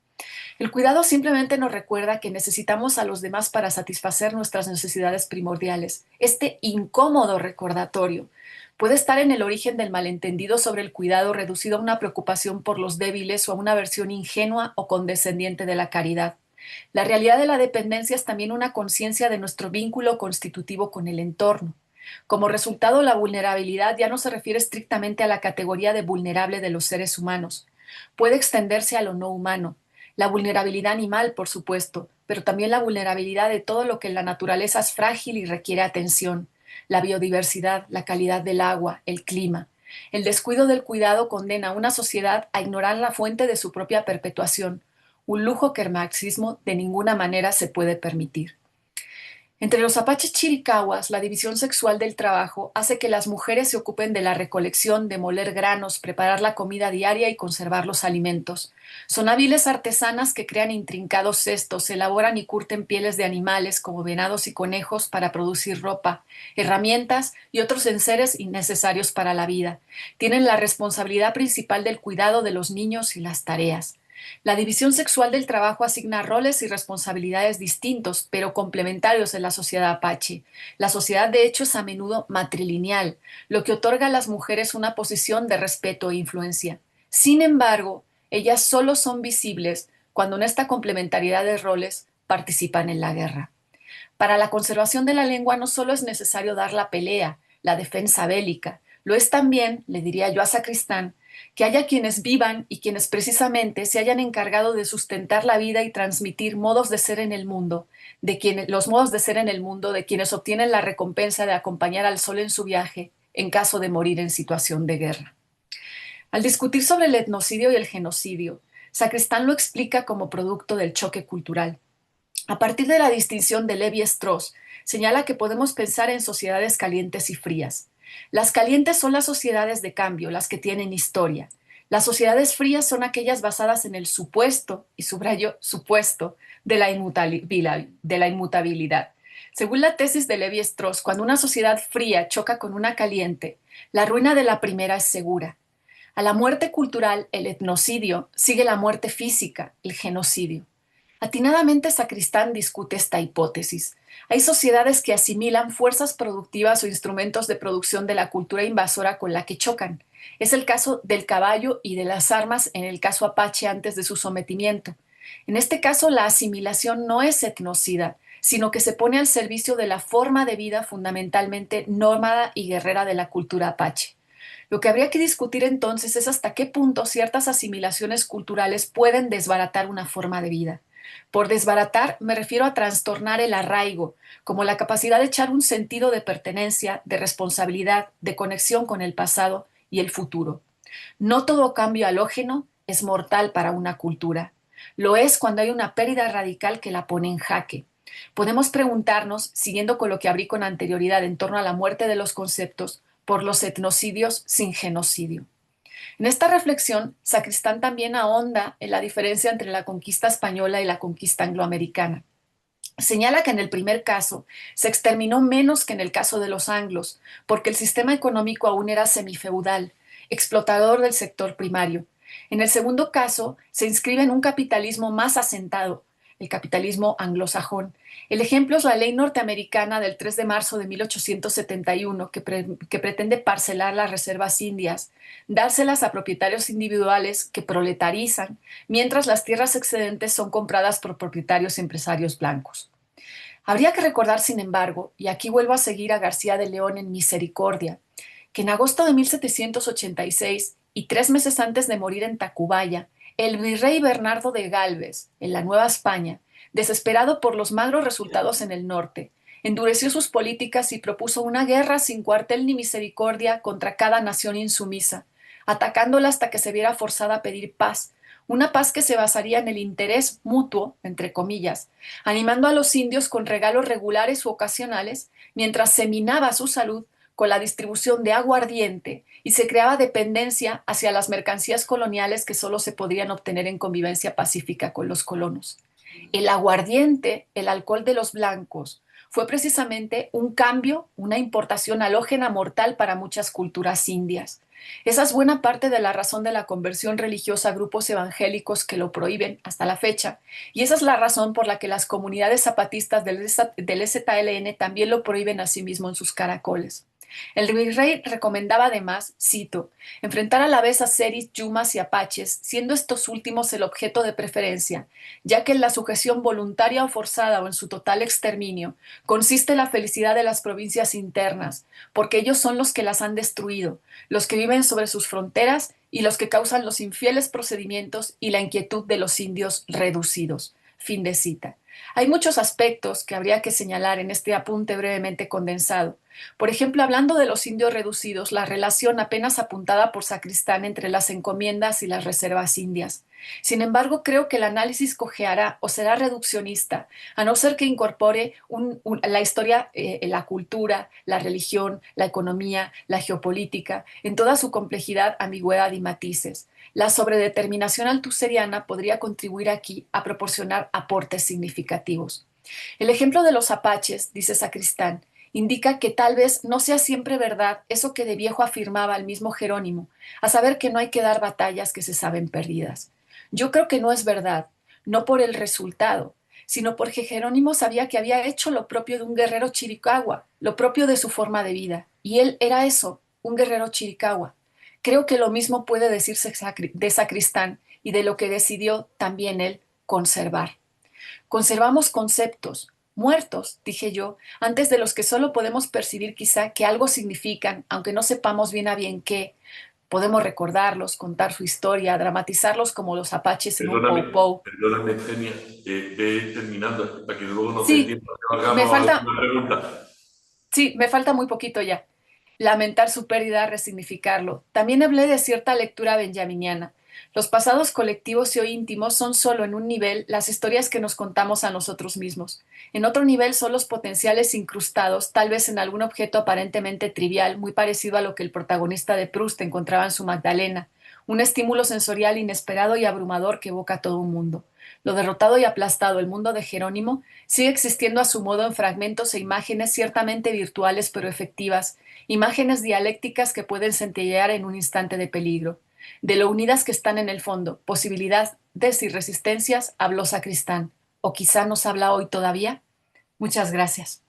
El cuidado simplemente nos recuerda que necesitamos a los demás para satisfacer nuestras necesidades primordiales. Este incómodo recordatorio puede estar en el origen del malentendido sobre el cuidado reducido a una preocupación por los débiles o a una versión ingenua o condescendiente de la caridad. La realidad de la dependencia es también una conciencia de nuestro vínculo constitutivo con el entorno. Como resultado, la vulnerabilidad ya no se refiere estrictamente a la categoría de vulnerable de los seres humanos. Puede extenderse a lo no humano. La vulnerabilidad animal, por supuesto, pero también la vulnerabilidad de todo lo que en la naturaleza es frágil y requiere atención. La biodiversidad, la calidad del agua, el clima. El descuido del cuidado condena a una sociedad a ignorar la fuente de su propia perpetuación, un lujo que el marxismo de ninguna manera se puede permitir. Entre los apaches chiricahuas, la división sexual del trabajo hace que las mujeres se ocupen de la recolección, de moler granos, preparar la comida diaria y conservar los alimentos. Son hábiles artesanas que crean intrincados cestos, elaboran y curten pieles de animales como venados y conejos para producir ropa, herramientas y otros enseres innecesarios para la vida. Tienen la responsabilidad principal del cuidado de los niños y las tareas. La división sexual del trabajo asigna roles y responsabilidades distintos, pero complementarios en la sociedad apache. La sociedad, de hecho, es a menudo matrilineal, lo que otorga a las mujeres una posición de respeto e influencia. Sin embargo, ellas solo son visibles cuando en esta complementariedad de roles participan en la guerra. Para la conservación de la lengua no solo es necesario dar la pelea, la defensa bélica, lo es también, le diría yo a Sacristán, que haya quienes vivan y quienes precisamente se hayan encargado de sustentar la vida y transmitir modos de ser en el mundo, los modos de ser en el mundo de quienes obtienen la recompensa de acompañar al sol en su viaje en caso de morir en situación de guerra. Al discutir sobre el etnocidio y el genocidio, Sacristán lo explica como producto del choque cultural. A partir de la distinción de Levi-Strauss, señala que podemos pensar en sociedades calientes y frías. Las calientes son las sociedades de cambio, las que tienen historia. Las sociedades frías son aquellas basadas en el supuesto, y subrayo supuesto, de la inmutabilidad. Según la tesis de Levi-Strauss, cuando una sociedad fría choca con una caliente, la ruina de la primera es segura. A la muerte cultural, el etnocidio, sigue la muerte física, el genocidio. Atinadamente Sacristán discute esta hipótesis. Hay sociedades que asimilan fuerzas productivas o instrumentos de producción de la cultura invasora con la que chocan. Es el caso del caballo y de las armas en el caso apache antes de su sometimiento. En este caso, la asimilación no es etnocida, sino que se pone al servicio de la forma de vida fundamentalmente nómada y guerrera de la cultura apache. Lo que habría que discutir entonces es hasta qué punto ciertas asimilaciones culturales pueden desbaratar una forma de vida. Por desbaratar me refiero a trastornar el arraigo, como la capacidad de echar un sentido de pertenencia, de responsabilidad, de conexión con el pasado y el futuro. No todo cambio halógeno es mortal para una cultura. Lo es cuando hay una pérdida radical que la pone en jaque. Podemos preguntarnos, siguiendo con lo que abrí con anterioridad en torno a la muerte de los conceptos, por los etnocidios sin genocidio. En esta reflexión, Sacristán también ahonda en la diferencia entre la conquista española y la conquista angloamericana. Señala que en el primer caso se exterminó menos que en el caso de los anglos, porque el sistema económico aún era semifeudal, explotador del sector primario. En el segundo caso, se inscribe en un capitalismo más asentado, el capitalismo anglosajón. El ejemplo es la ley norteamericana del 3 de marzo de 1871 que pretende parcelar las reservas indias, dárselas a propietarios individuales que proletarizan, mientras las tierras excedentes son compradas por propietarios empresarios blancos. Habría que recordar, sin embargo, y aquí vuelvo a seguir a García de León en Misericordia, que en agosto de 1786 y 3 meses antes de morir en Tacubaya, el virrey Bernardo de Gálvez, en la Nueva España, desesperado por los magros resultados en el norte, endureció sus políticas y propuso una guerra sin cuartel ni misericordia contra cada nación insumisa, atacándola hasta que se viera forzada a pedir paz, una paz que se basaría en el interés mutuo, entre comillas, animando a los indios con regalos regulares u ocasionales, mientras se minaba su salud con la distribución de aguardiente y se creaba dependencia hacia las mercancías coloniales que solo se podrían obtener en convivencia pacífica con los colonos. El aguardiente, el alcohol de los blancos, fue precisamente un cambio, una importación halógena mortal para muchas culturas indias. Esa es buena parte de la razón de la conversión religiosa a grupos evangélicos que lo prohíben hasta la fecha, y esa es la razón por la que las comunidades zapatistas del EZLN también lo prohíben a sí mismo en sus caracoles. El virrey recomendaba además, cito, enfrentar a la vez a seris, yumas y apaches, siendo estos últimos el objeto de preferencia, ya que en la sujeción voluntaria o forzada o en su total exterminio consiste la felicidad de las provincias internas, porque ellos son los que las han destruido, los que viven sobre sus fronteras y los que causan los infieles procedimientos y la inquietud de los indios reducidos. Fin de cita. Hay muchos aspectos que habría que señalar en este apunte brevemente condensado. Por ejemplo, hablando de los indios reducidos, la relación apenas apuntada por Sacristán entre las encomiendas y las reservas indias. Sin embargo, creo que el análisis cojeará o será reduccionista, a no ser que incorpore la historia, la cultura, la religión, la economía, la geopolítica, en toda su complejidad, ambigüedad y matices. La sobredeterminación altuseriana podría contribuir aquí a proporcionar aportes significativos. El ejemplo de los apaches, dice Sacristán, indica que tal vez no sea siempre verdad eso que de viejo afirmaba el mismo Jerónimo, a saber que no hay que dar batallas que se saben perdidas. Yo creo que no es verdad, no por el resultado, sino porque Jerónimo sabía que había hecho lo propio de un guerrero chiricahua, lo propio de su forma de vida, y él era eso, un guerrero chiricahua. Creo que lo mismo puede decirse de Sacristán y de lo que decidió también él conservar. Conservamos conceptos, muertos, dije yo, antes de los que solo podemos percibir quizá que algo significan, aunque no sepamos bien a bien qué. Podemos recordarlos, contar su historia, dramatizarlos como los apaches en un Perdóname, pou-pou. perdóname, Genia, ve terminando para que luego nos dé Sí, tiempo a que me hagamos falta, alguna pregunta. sí, me falta muy poquito ya. Lamentar su pérdida, resignificarlo. También hablé de cierta lectura benjaminiana. Los pasados colectivos y o íntimos son solo en un nivel las historias que nos contamos a nosotros mismos. En otro nivel son los potenciales incrustados, tal vez en algún objeto aparentemente trivial, muy parecido a lo que el protagonista de Proust encontraba en su Magdalena, un estímulo sensorial inesperado y abrumador que evoca a todo un mundo. Lo derrotado y aplastado, el mundo de Jerónimo, sigue existiendo a su modo en fragmentos e imágenes ciertamente virtuales pero efectivas, imágenes dialécticas que pueden centellear en un instante de peligro. De lo unidas que están en el fondo, posibilidades y resistencias, habló Sacristán. ¿O quizá nos habla hoy todavía? Muchas gracias.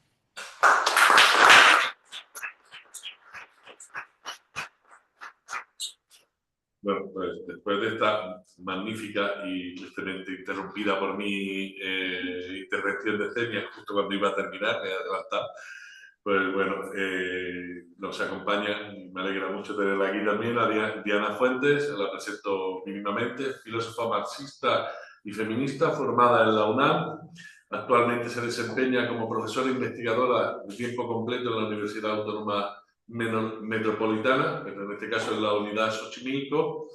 Bueno, pues después de esta magnífica y tristemente interrumpida por mi intervención de Cenia, justo cuando iba a terminar, me he adelantado, pues bueno, nos acompaña, y me alegra mucho tenerla aquí también, a Diana Fuentes, la presento mínimamente, filósofa marxista y feminista formada en la UNAM. Actualmente se desempeña como profesora investigadora de tiempo completo en la Universidad Autónoma Metropolitana, pero en este caso en la unidad Xochimilco,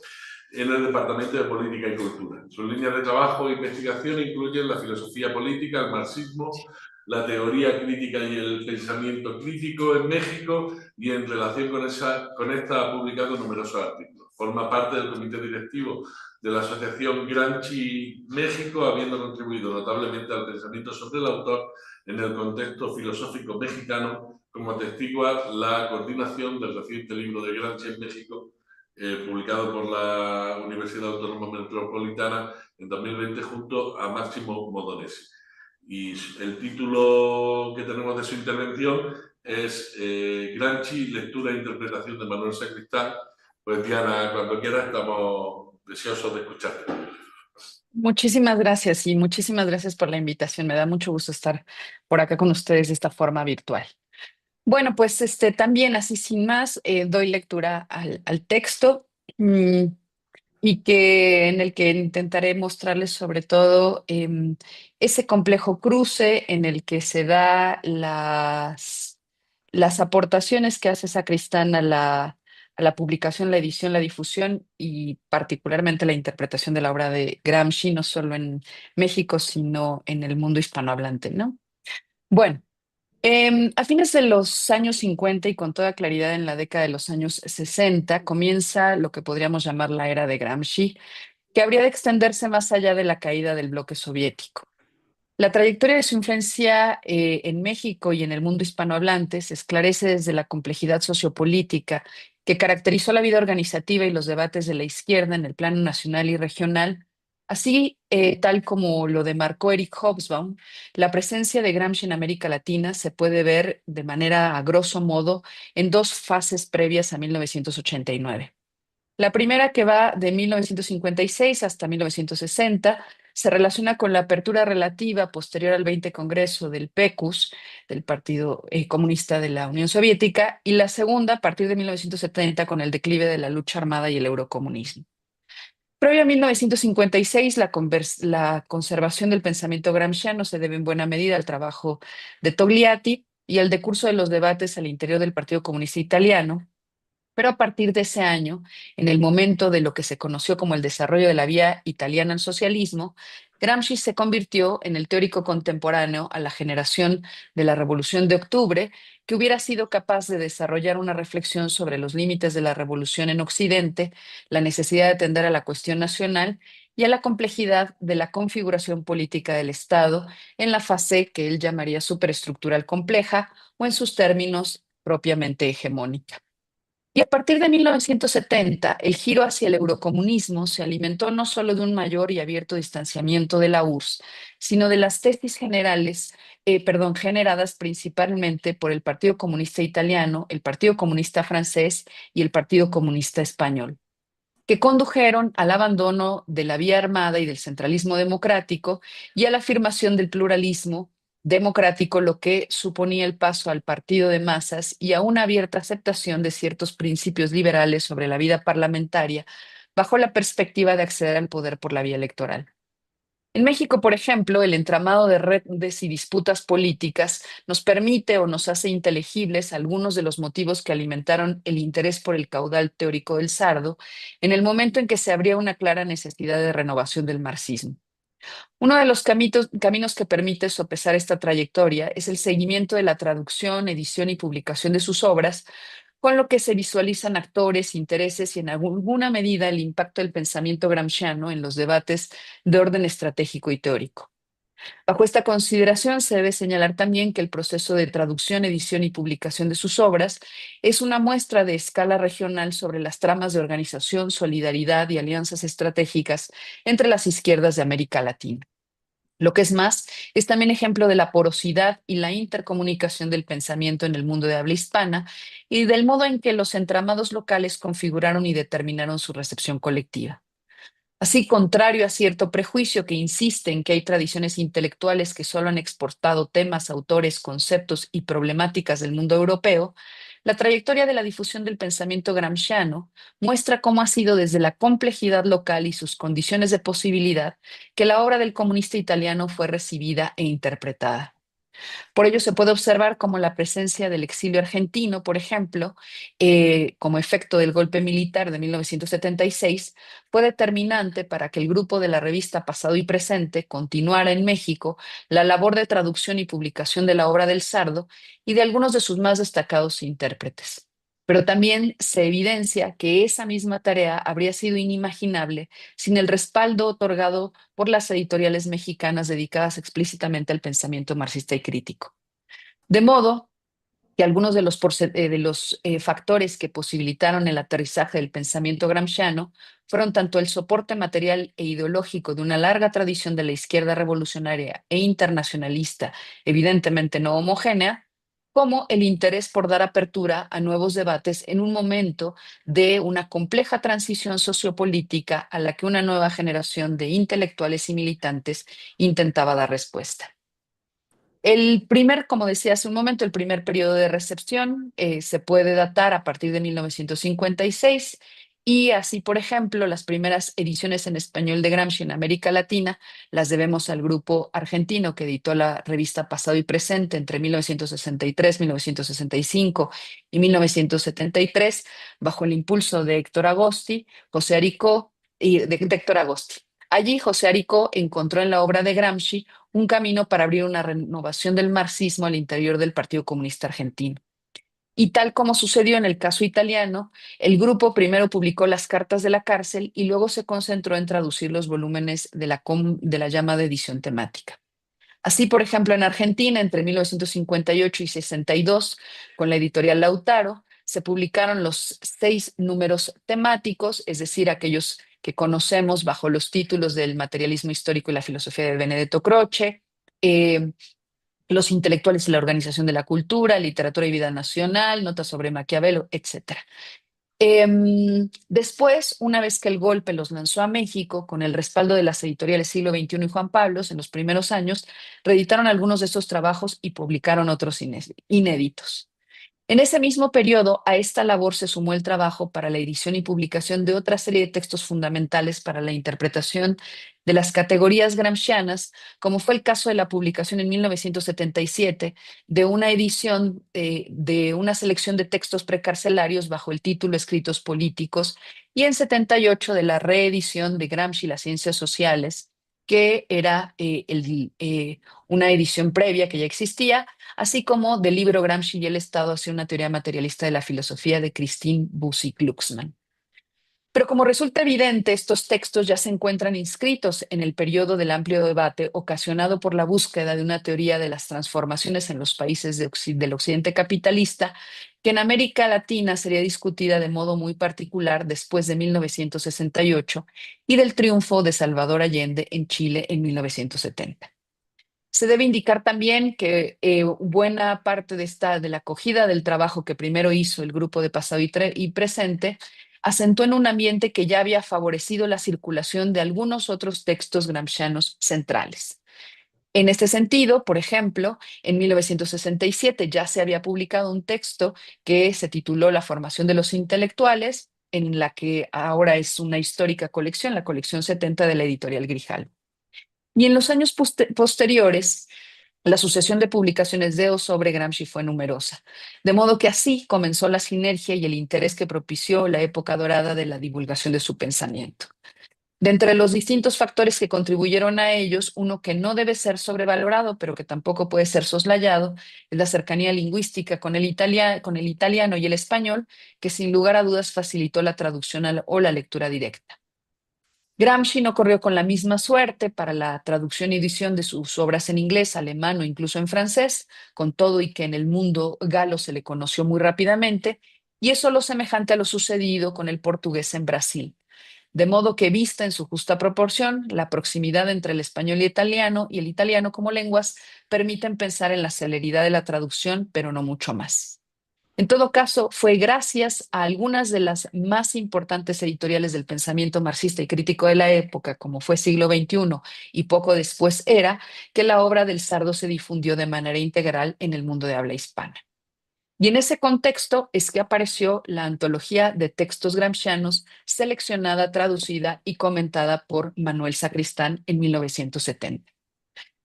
en el Departamento de Política y Cultura. Sus líneas de trabajo e investigación incluyen la filosofía política, el marxismo, la teoría crítica y el pensamiento crítico en México, y en relación con esta ha publicado numerosos artículos. Forma parte del comité directivo de la Asociación Gramsci México, habiendo contribuido notablemente al pensamiento sobre el autor en el contexto filosófico mexicano, como atestigua la coordinación del reciente libro de Gramsci en México, publicado por la Universidad Autónoma Metropolitana en 2020 junto a Máximo Modonesi. Y el título que tenemos de su intervención es Gramsci, lectura e interpretación de Manuel Sacristán. Pues Diana, cuando quieras estamos deseosos de escucharte. Muchísimas gracias y muchísimas gracias por la invitación. Me da mucho gusto estar por acá con ustedes de esta forma virtual. Bueno, pues también así sin más, doy lectura al texto y que en el que intentaré mostrarles sobre todo ese complejo cruce en el que se da las aportaciones que hace Sacristán a la publicación, la edición, la difusión y particularmente la interpretación de la obra de Gramsci, no solo en México, sino en el mundo hispanohablante, ¿no? Bueno. A fines de los años 50 y con toda claridad en la década de los años 60 comienza lo que podríamos llamar la era de Gramsci, que habría de extenderse más allá de la caída del bloque soviético. La trayectoria de su influencia en México y en el mundo hispanohablante se esclarece desde la complejidad sociopolítica que caracterizó la vida organizativa y los debates de la izquierda en el plano nacional y regional, así tal como lo demarcó Eric Hobsbawm. La presencia de Gramsci en América Latina se puede ver de manera a grosso modo en dos fases previas a 1989. La primera, que va de 1956 hasta 1960, se relaciona con la apertura relativa posterior al 20 Congreso del PECUS, del Partido Comunista de la Unión Soviética, y la segunda, a partir de 1970, con el declive de la lucha armada y el eurocomunismo. Previo a 1956, la conservación del pensamiento gramsciano se debe en buena medida al trabajo de Togliatti y al decurso de los debates al interior del Partido Comunista Italiano, pero a partir de ese año, en el momento de lo que se conoció como el desarrollo de la vía italiana al socialismo, Gramsci se convirtió en el teórico contemporáneo a la generación de la Revolución de Octubre, que hubiera sido capaz de desarrollar una reflexión sobre los límites de la revolución en Occidente, la necesidad de atender a la cuestión nacional y a la complejidad de la configuración política del Estado en la fase que él llamaría superestructural compleja o en sus términos propiamente hegemónica. Y a partir de 1970, el giro hacia el eurocomunismo se alimentó no solo de un mayor y abierto distanciamiento de la URSS, sino de las tesis generadas principalmente por el Partido Comunista Italiano, el Partido Comunista Francés y el Partido Comunista Español, que condujeron al abandono de la vía armada y del centralismo democrático y a la afirmación del pluralismo democrático, lo que suponía el paso al partido de masas y a una abierta aceptación de ciertos principios liberales sobre la vida parlamentaria bajo la perspectiva de acceder al poder por la vía electoral. En México, por ejemplo, el entramado de redes y disputas políticas nos permite o nos hace inteligibles algunos de los motivos que alimentaron el interés por el caudal teórico del Sardo en el momento en que se abría una clara necesidad de renovación del marxismo. Uno de los caminos que permite sopesar esta trayectoria es el seguimiento de la traducción, edición y publicación de sus obras, con lo que se visualizan actores, intereses y en alguna medida el impacto del pensamiento gramsciano en los debates de orden estratégico y teórico. Bajo esta consideración, se debe señalar también que el proceso de traducción, edición y publicación de sus obras es una muestra de escala regional sobre las tramas de organización, solidaridad y alianzas estratégicas entre las izquierdas de América Latina. Lo que es más, es también ejemplo de la porosidad y la intercomunicación del pensamiento en el mundo de habla hispana y del modo en que los entramados locales configuraron y determinaron su recepción colectiva. Así, contrario a cierto prejuicio que insiste en que hay tradiciones intelectuales que solo han exportado temas, autores, conceptos y problemáticas del mundo europeo, la trayectoria de la difusión del pensamiento gramsciano muestra cómo ha sido desde la complejidad local y sus condiciones de posibilidad que la obra del comunista italiano fue recibida e interpretada. Por ello se puede observar como la presencia del exilio argentino, por ejemplo, como efecto del golpe militar de 1976, fue determinante para que el grupo de la revista Pasado y Presente continuara en México la labor de traducción y publicación de la obra del Sardo y de algunos de sus más destacados intérpretes. Pero también se evidencia que esa misma tarea habría sido inimaginable sin el respaldo otorgado por las editoriales mexicanas dedicadas explícitamente al pensamiento marxista y crítico. De modo que algunos de los factores que posibilitaron el aterrizaje del pensamiento gramsciano fueron tanto el soporte material e ideológico de una larga tradición de la izquierda revolucionaria e internacionalista, evidentemente no homogénea, como el interés por dar apertura a nuevos debates en un momento de una compleja transición sociopolítica a la que una nueva generación de intelectuales y militantes intentaba dar respuesta. Como decía hace un momento, el primer periodo de recepción se puede datar a partir de 1956 y así, por ejemplo, las primeras ediciones en español de Gramsci en América Latina las debemos al grupo argentino que editó la revista Pasado y Presente entre 1963, 1965 y 1973, bajo el impulso de Héctor Agosti, José Aricó y de Héctor Agosti. Allí José Aricó encontró en la obra de Gramsci un camino para abrir una renovación del marxismo al interior del Partido Comunista Argentino. Y tal como sucedió en el caso italiano, el grupo primero publicó las cartas de la cárcel y luego se concentró en traducir los volúmenes de la llamada edición temática. Así, por ejemplo, en Argentina, entre 1958 y 62, con la editorial Lautaro, se publicaron los 6 números temáticos, es decir, aquellos que conocemos bajo los títulos del materialismo histórico y la filosofía de Benedetto Croce, los intelectuales y la organización de la cultura, literatura y vida nacional, notas sobre Maquiavelo, etc. Después, una vez que el golpe los lanzó a México, con el respaldo de las editoriales Siglo XXI y Juan Pablos, en los primeros años, reeditaron algunos de estos trabajos y publicaron otros inéditos. En ese mismo periodo, a esta labor se sumó el trabajo para la edición y publicación de otra serie de textos fundamentales para la interpretación de las categorías gramscianas, como fue el caso de la publicación en 1977 de una edición de una selección de textos precarcelarios bajo el título Escritos Políticos, y en 78 de la reedición de Gramsci y las Ciencias Sociales, que era una edición previa que ya existía, así como del libro Gramsci y el Estado hacia una teoría materialista de la filosofía de Christine Bucy-Glucksmann. Pero como resulta evidente, estos textos ya se encuentran inscritos en el periodo del amplio debate ocasionado por la búsqueda de una teoría de las transformaciones en los países del occidente capitalista que en América Latina sería discutida de modo muy particular después de 1968 y del triunfo de Salvador Allende en Chile en 1970. Se debe indicar también que buena parte de la acogida del trabajo que primero hizo el grupo de Pasado y Presente asentó en un ambiente que ya había favorecido la circulación de algunos otros textos gramscianos centrales. En este sentido, por ejemplo, en 1967 ya se había publicado un texto que se tituló La formación de los intelectuales, en la que ahora es una histórica colección, la colección 70 de la editorial Grijalbo. Y en los años posteriores, la sucesión de publicaciones de o sobre Gramsci fue numerosa, de modo que así comenzó la sinergia y el interés que propició la época dorada de la divulgación de su pensamiento. De entre los distintos factores que contribuyeron a ellos, uno que no debe ser sobrevalorado, pero que tampoco puede ser soslayado, es la cercanía lingüística con el italiano y el español, que sin lugar a dudas facilitó la traducción o la lectura directa. Gramsci no corrió con la misma suerte para la traducción y edición de sus obras en inglés, alemán o incluso en francés, con todo y que en el mundo galo se le conoció muy rápidamente, y es solo semejante a lo sucedido con el portugués en Brasil. De modo que, vista en su justa proporción, la proximidad entre el español y el italiano como lenguas permiten pensar en la celeridad de la traducción, pero no mucho más. En todo caso, fue gracias a algunas de las más importantes editoriales del pensamiento marxista y crítico de la época, como fue Siglo XXI y poco después Era, que la obra del Sardo se difundió de manera integral en el mundo de habla hispana. Y en ese contexto es que apareció la antología de textos gramscianos, seleccionada, traducida y comentada por Manuel Sacristán en 1970.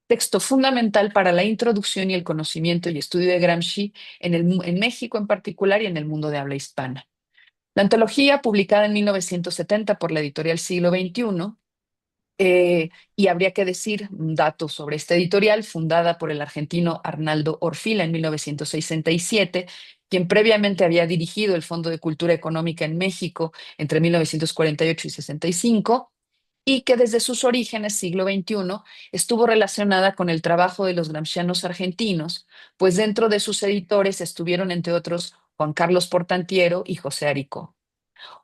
Texto fundamental para la introducción y el conocimiento y estudio de Gramsci en México en particular y en el mundo de habla hispana. La antología, publicada en 1970 por la editorial Siglo XXI, y habría que decir un dato sobre esta editorial, fundada por el argentino Arnaldo Orfila en 1967, quien previamente había dirigido el Fondo de Cultura Económica en México entre 1948 y 65, y que desde sus orígenes, siglo XXI, estuvo relacionada con el trabajo de los gramscianos argentinos, pues dentro de sus editores estuvieron, entre otros, Juan Carlos Portantiero y José Aricó.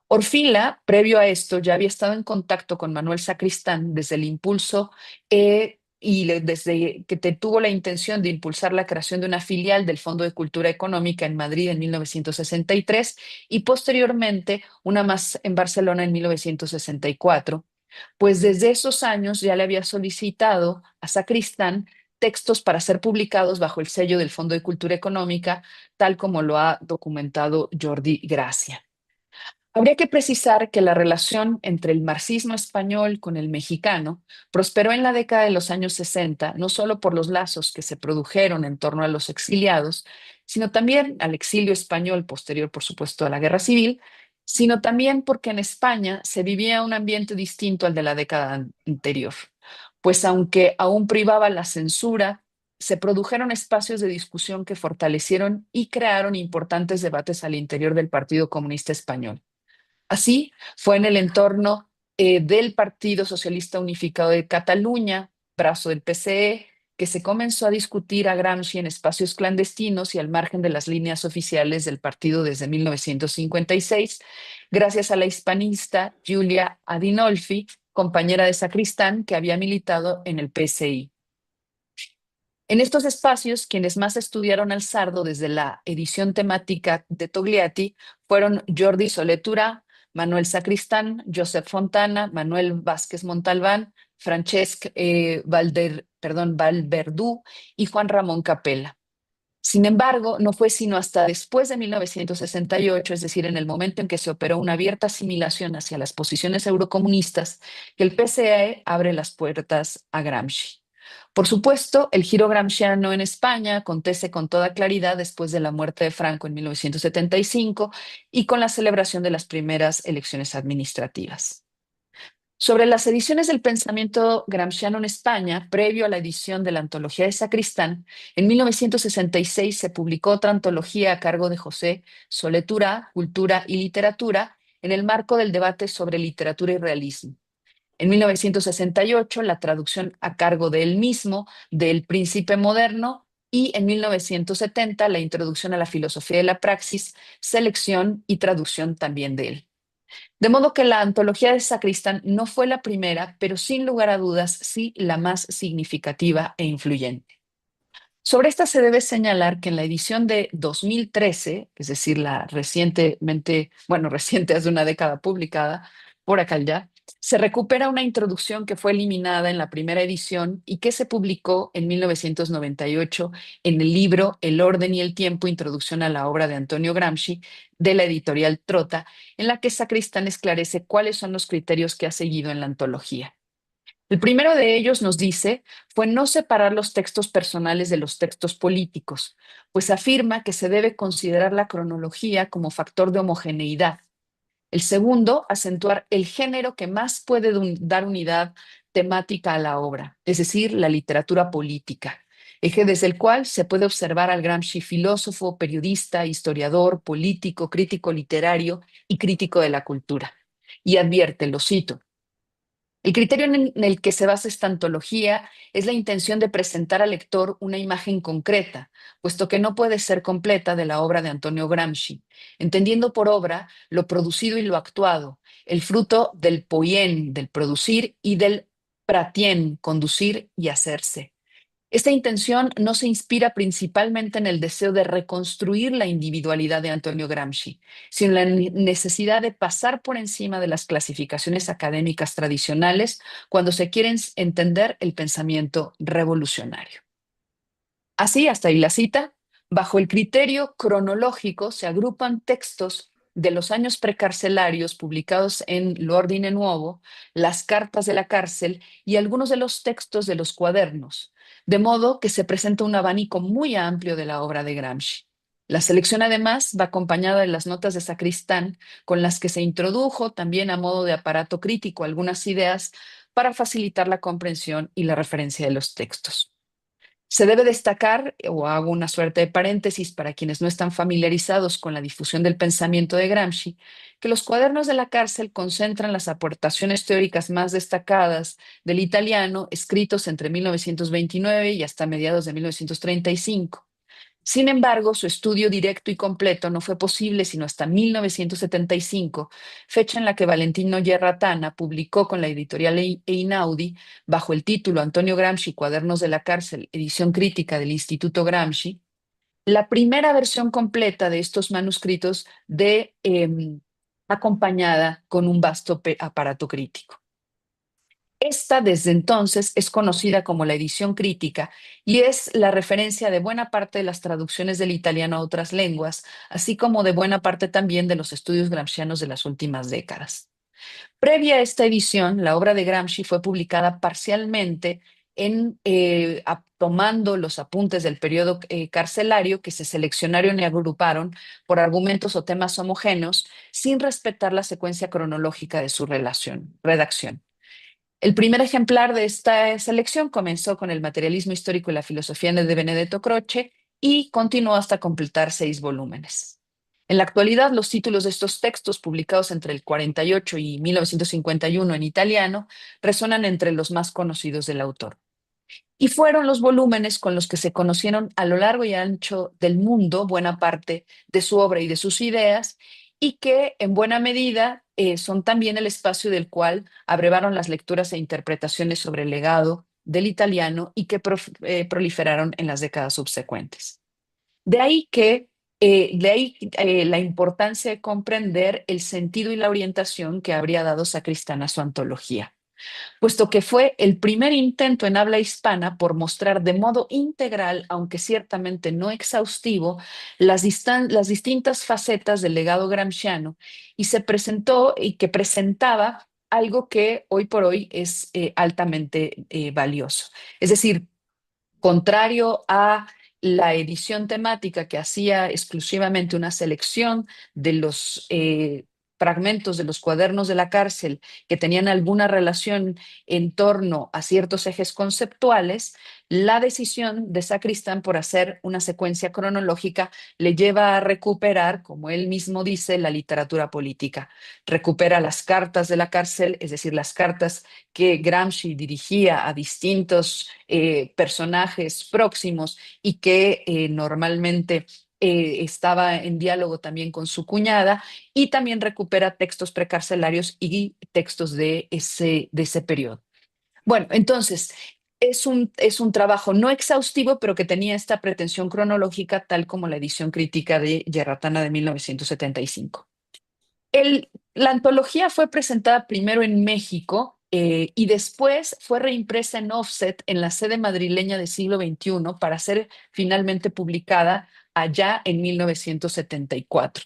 Orfila, previo a esto, ya había estado en contacto con Manuel Sacristán desde el impulso desde que tuvo la intención de impulsar la creación de una filial del Fondo de Cultura Económica en Madrid en 1963 y posteriormente una más en Barcelona en 1964, pues desde esos años ya le había solicitado a Sacristán textos para ser publicados bajo el sello del Fondo de Cultura Económica, tal como lo ha documentado Jordi Gracia. Habría que precisar que la relación entre el marxismo español con el mexicano prosperó en la década de los años 60, no solo por los lazos que se produjeron en torno a los exiliados, sino también al exilio español posterior, por supuesto, a la Guerra Civil, sino también porque en España se vivía un ambiente distinto al de la década anterior. Pues aunque aún privaba la censura, se produjeron espacios de discusión que fortalecieron y crearon importantes debates al interior del Partido Comunista Español. Así fue en el entorno del Partido Socialista Unificado de Cataluña, brazo del PCE, que se comenzó a discutir a Gramsci en espacios clandestinos y al margen de las líneas oficiales del partido desde 1956, gracias a la hispanista Giulia Adinolfi, compañera de Sacristán, que había militado en el PSI. En estos espacios, quienes más estudiaron al Sardo desde la edición temática de Togliatti fueron Jordi Soler-Tura, Manuel Sacristán, Josep Fontana, Manuel Vázquez Montalbán, Francesc Vallverdú y Juan Ramón Capella. Sin embargo, no fue sino hasta después de 1968, es decir, en el momento en que se operó una abierta asimilación hacia las posiciones eurocomunistas, que el PCE abre las puertas a Gramsci. Por supuesto, el giro gramsciano en España acontece con toda claridad después de la muerte de Franco en 1975 y con la celebración de las primeras elecciones administrativas. Sobre las ediciones del pensamiento gramsciano en España, previo a la edición de la antología de Sacristán, en 1966 se publicó otra antología a cargo de José Soler-Tura, Cultura y Literatura, en el marco del debate sobre literatura y realismo. En 1968, la traducción a cargo de él mismo del Príncipe Moderno y en 1970 la introducción a la filosofía de la praxis, selección y traducción también de él. De modo que la antología de Sacristán no fue la primera, pero sin lugar a dudas sí la más significativa e influyente. Sobre esta se debe señalar que en la edición de 2013, es decir, la recientemente, bueno, reciente, hace una década publicada, por acá ya, se recupera una introducción que fue eliminada en la primera edición y que se publicó en 1998 en el libro El orden y el tiempo, introducción a la obra de Antonio Gramsci, de la editorial Trota, en la que Sacristán esclarece cuáles son los criterios que ha seguido en la antología. El primero de ellos, nos dice, fue no separar los textos personales de los textos políticos, pues afirma que se debe considerar la cronología como factor de homogeneidad. El segundo, acentuar el género que más puede dar unidad temática a la obra, es decir, la literatura política, eje desde el cual se puede observar al Gramsci filósofo, periodista, historiador, político, crítico literario y crítico de la cultura. Y advierte, lo cito: el criterio en el que se basa esta antología es la intención de presentar al lector una imagen concreta, puesto que no puede ser completa de la obra de Antonio Gramsci, entendiendo por obra lo producido y lo actuado, el fruto del poien, del producir, y del pratien, conducir y hacerse. Esta intención no se inspira principalmente en el deseo de reconstruir la individualidad de Antonio Gramsci, sino en la necesidad de pasar por encima de las clasificaciones académicas tradicionales cuando se quiere entender el pensamiento revolucionario. Así, hasta ahí la cita, bajo el criterio cronológico se agrupan textos de los años precarcelarios publicados en L'Ordine Nuovo, las cartas de la cárcel y algunos de los textos de los cuadernos, de modo que se presenta un abanico muy amplio de la obra de Gramsci. La selección además va acompañada de las notas de Sacristán, con las que se introdujo también a modo de aparato crítico algunas ideas para facilitar la comprensión y la referencia de los textos. Se debe destacar, o hago una suerte de paréntesis para quienes no están familiarizados con la difusión del pensamiento de Gramsci, que los cuadernos de la cárcel concentran las aportaciones teóricas más destacadas del italiano escritos entre 1929 y hasta mediados de 1935. Sin embargo, su estudio directo y completo no fue posible sino hasta 1975, fecha en la que Valentino Yerratana publicó con la editorial Einaudi, bajo el título Antonio Gramsci, Cuadernos de la Cárcel, edición crítica del Instituto Gramsci, la primera versión completa de estos manuscritos acompañada con un vasto aparato crítico. Esta, desde entonces, es conocida como la edición crítica y es la referencia de buena parte de las traducciones del italiano a otras lenguas, así como de buena parte también de los estudios gramscianos de las últimas décadas. Previa a esta edición, la obra de Gramsci fue publicada parcialmente tomando los apuntes del periodo carcelario que se seleccionaron y agruparon por argumentos o temas homogéneos, sin respetar la secuencia cronológica de su redacción. El primer ejemplar de esta selección comenzó con el materialismo histórico y la filosofía de Benedetto Croce y continuó hasta completar 6 volúmenes. En la actualidad, los títulos de estos textos, publicados entre el 48 y 1951 en italiano, resonan entre los más conocidos del autor. Y fueron los volúmenes con los que se conocieron a lo largo y ancho del mundo buena parte de su obra y de sus ideas, y que en buena medida son también el espacio del cual abrevaron las lecturas e interpretaciones sobre el legado del italiano y que proliferaron en las décadas subsecuentes. De ahí la importancia de comprender el sentido y la orientación que habría dado Sacristán a su antología, puesto que fue el primer intento en habla hispana por mostrar de modo integral, aunque ciertamente no exhaustivo, las distintas facetas del legado gramsciano, y se presentó y que presentaba algo que hoy por hoy es altamente valioso. Es decir, contrario a la edición temática que hacía exclusivamente una selección de los fragmentos de los cuadernos de la cárcel que tenían alguna relación en torno a ciertos ejes conceptuales, la decisión de Sacristán por hacer una secuencia cronológica le lleva a recuperar, como él mismo dice, la literatura política. Recupera las cartas de la cárcel, es decir, las cartas que Gramsci dirigía a distintos personajes próximos y que normalmente estaba en diálogo también con su cuñada, y también recupera textos precarcelarios y textos de ese periodo. Bueno, entonces, es un trabajo no exhaustivo, pero que tenía esta pretensión cronológica, tal como la edición crítica de Yerratana de 1975. La antología fue presentada primero en México y después fue reimpresa en offset en la sede madrileña de Siglo XXI para ser finalmente publicada allá en 1974.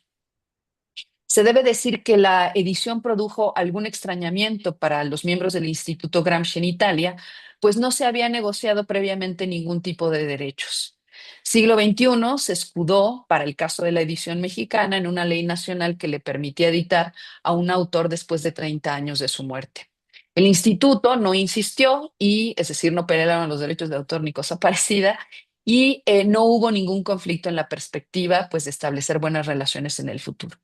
Se debe decir que la edición produjo algún extrañamiento para los miembros del Instituto Gramsci en Italia, pues no se había negociado previamente ningún tipo de derechos. Siglo XXI se escudó, para el caso de la edición mexicana, en una ley nacional que le permitía editar a un autor después de 30 años de su muerte. El instituto no insistió y, es decir, no pelearon los derechos de autor ni cosa parecida, y no hubo ningún conflicto en la perspectiva, pues, de establecer buenas relaciones en el futuro.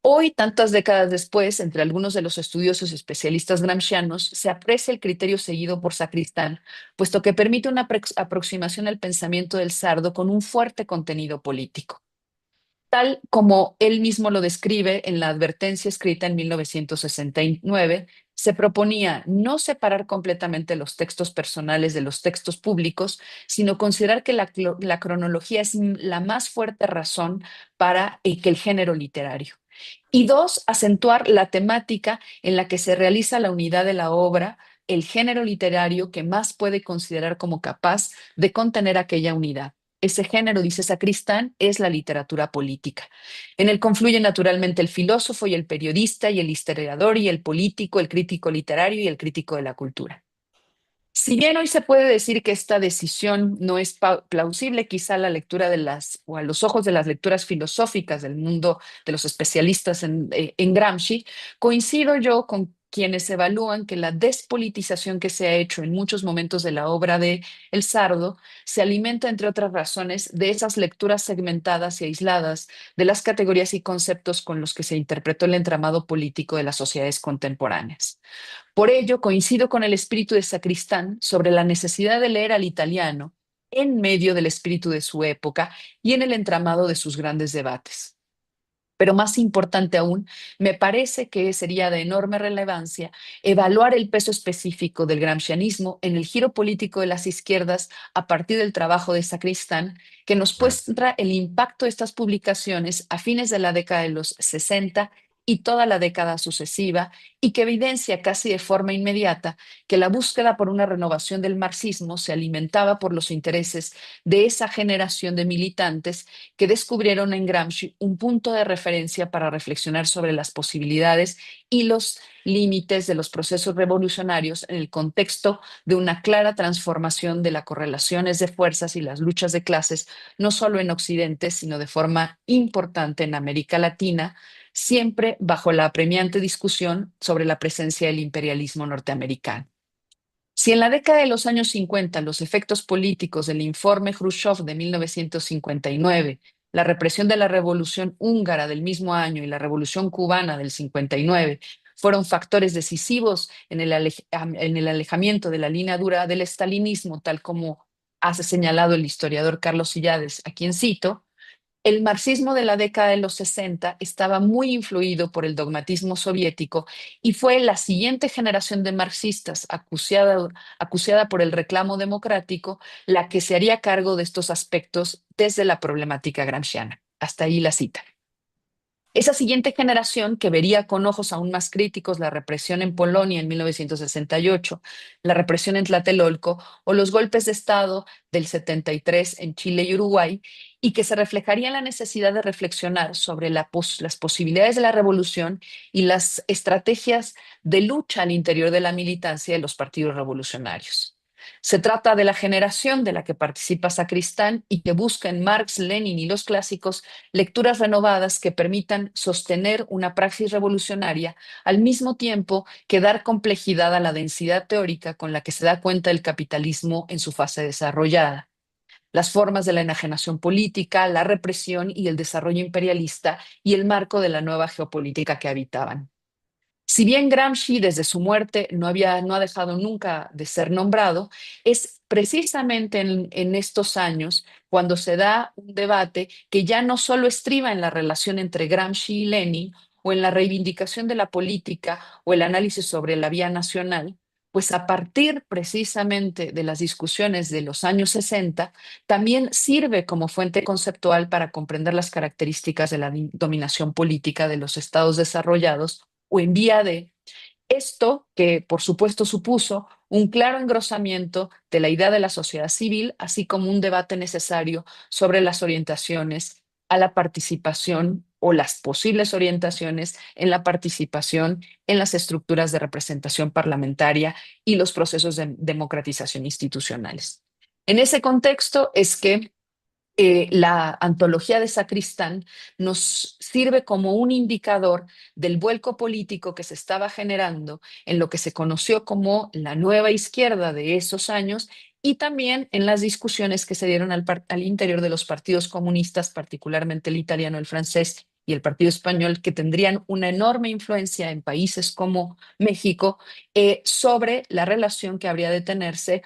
Hoy, tantas décadas después, entre algunos de los estudiosos y especialistas gramscianos, se aprecia el criterio seguido por Sacristán, puesto que permite una aproximación al pensamiento del sardo con un fuerte contenido político. Tal como él mismo lo describe en la advertencia escrita en 1969, se proponía no separar completamente los textos personales de los textos públicos, sino considerar que la cronología es la más fuerte razón para que el género literario. Y dos, acentuar la temática en la que se realiza la unidad de la obra, el género literario que más puede considerar como capaz de contener aquella unidad. Ese género, dice Sacristán, es la literatura política. En él confluyen naturalmente el filósofo y el periodista y el historiador y el político, el crítico literario y el crítico de la cultura. Si bien hoy se puede decir que esta decisión no es plausible, quizá a la lectura de o a los ojos de las lecturas filosóficas del mundo de los especialistas en Gramsci, coincido yo con quienes evalúan que la despolitización que se ha hecho en muchos momentos de la obra de El Sardo se alimenta, entre otras razones, de esas lecturas segmentadas y aisladas de las categorías y conceptos con los que se interpretó el entramado político de las sociedades contemporáneas. Por ello, coincido con el espíritu de Sacristán sobre la necesidad de leer al italiano en medio del espíritu de su época y en el entramado de sus grandes debates. Pero más importante aún, me parece que sería de enorme relevancia evaluar el peso específico del gramscianismo en el giro político de las izquierdas a partir del trabajo de Sacristán, que nos muestra el impacto de estas publicaciones a fines de la década de los 60 y toda la década sucesiva, y que evidencia casi de forma inmediata que la búsqueda por una renovación del marxismo se alimentaba por los intereses de esa generación de militantes que descubrieron en Gramsci un punto de referencia para reflexionar sobre las posibilidades y los límites de los procesos revolucionarios en el contexto de una clara transformación de las correlaciones de fuerzas y las luchas de clases, no solo en Occidente, sino de forma importante en América Latina, siempre bajo la apremiante discusión sobre la presencia del imperialismo norteamericano. Si en la década de los años 50 los efectos políticos del informe Khrushchev de 1959, la represión de la revolución húngara del mismo año y la revolución cubana del 59 fueron factores decisivos en el alejamiento de la línea dura del estalinismo, tal como ha señalado el historiador Carlos Sillades, a quien cito, el marxismo de la década de los 60 estaba muy influido por el dogmatismo soviético y fue la siguiente generación de marxistas acuciada por el reclamo democrático la que se haría cargo de estos aspectos desde la problemática gramsciana. Hasta ahí la cita. Esa siguiente generación, que vería con ojos aún más críticos la represión en Polonia en 1968, la represión en Tlatelolco o los golpes de Estado del 73 en Chile y Uruguay, y que se reflejaría en la necesidad de reflexionar sobre las posibilidades de la revolución y las estrategias de lucha al interior de la militancia de los partidos revolucionarios. Se trata de la generación de la que participa Sacristán y que busca en Marx, Lenin y los clásicos lecturas renovadas que permitan sostener una praxis revolucionaria al mismo tiempo que dar complejidad a la densidad teórica con la que se da cuenta el capitalismo en su fase desarrollada. Las formas de la enajenación política, la represión y el desarrollo imperialista y el marco de la nueva geopolítica que habitaban. Si bien Gramsci desde su muerte no ha dejado nunca de ser nombrado, es precisamente en estos años cuando se da un debate que ya no solo estriba en la relación entre Gramsci y Lenin o en la reivindicación de la política o el análisis sobre la vía nacional, pues a partir precisamente de las discusiones de los años 60, también sirve como fuente conceptual para comprender las características de la dominación política de los estados desarrollados o en vía de esto que, por supuesto, supuso un claro engrosamiento de la idea de la sociedad civil, así como un debate necesario sobre las orientaciones a la participación o las posibles orientaciones en la participación en las estructuras de representación parlamentaria y los procesos de democratización institucionales. En ese contexto es que la antología de Sacristán nos sirve como un indicador del vuelco político que se estaba generando en lo que se conoció como la nueva izquierda de esos años y también en las discusiones que se dieron al interior de los partidos comunistas, particularmente el italiano, el francés y el partido español, que tendrían una enorme influencia en países como México sobre la relación que habría de tenerse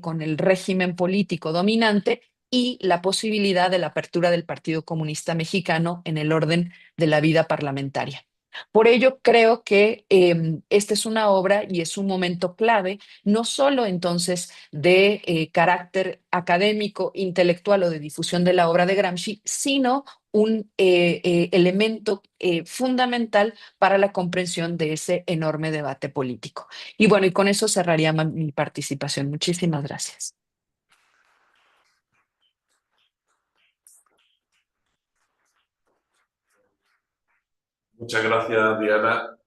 con el régimen político dominante y la posibilidad de la apertura del Partido Comunista Mexicano en el orden de la vida parlamentaria. Por ello, creo que esta es una obra y es un momento clave, no solo entonces de carácter académico, intelectual o de difusión de la obra de Gramsci, sino un elemento fundamental para la comprensión de ese enorme debate político. Y bueno, y con eso cerraría mi participación. Muchísimas gracias. Muchas gracias, Diana.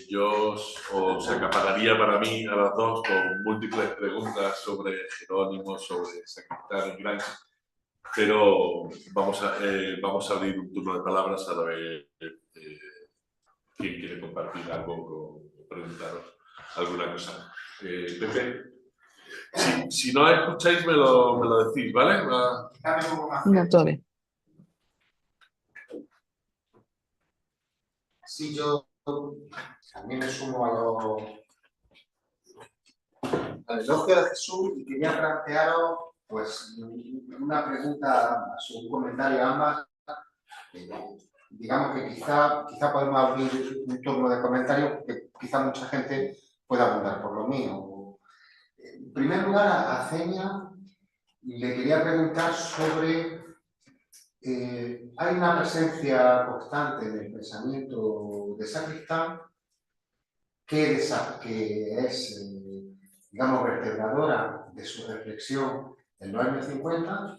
Yo os acapararía para mí a las dos con múltiples preguntas sobre Jerónimo, sobre Sacristán y Gramsci, pero vamos a abrir un turno de palabras a ver quién quiere compartir algo o preguntaros alguna cosa. Pepe, si no escucháis me lo decís, ¿vale? No, todo bien. Sí, yo también me sumo al elogio de Jesús y quería plantearos pues, una pregunta a ambas, un comentario a ambas. Digamos que quizá podemos abrir un turno de comentarios que quizá mucha gente pueda abundar por lo mío. En primer lugar, a Cenia le quería preguntar sobre... hay una presencia constante en el pensamiento de Sacristán que es, digamos, vertebradora de su reflexión en los años 50,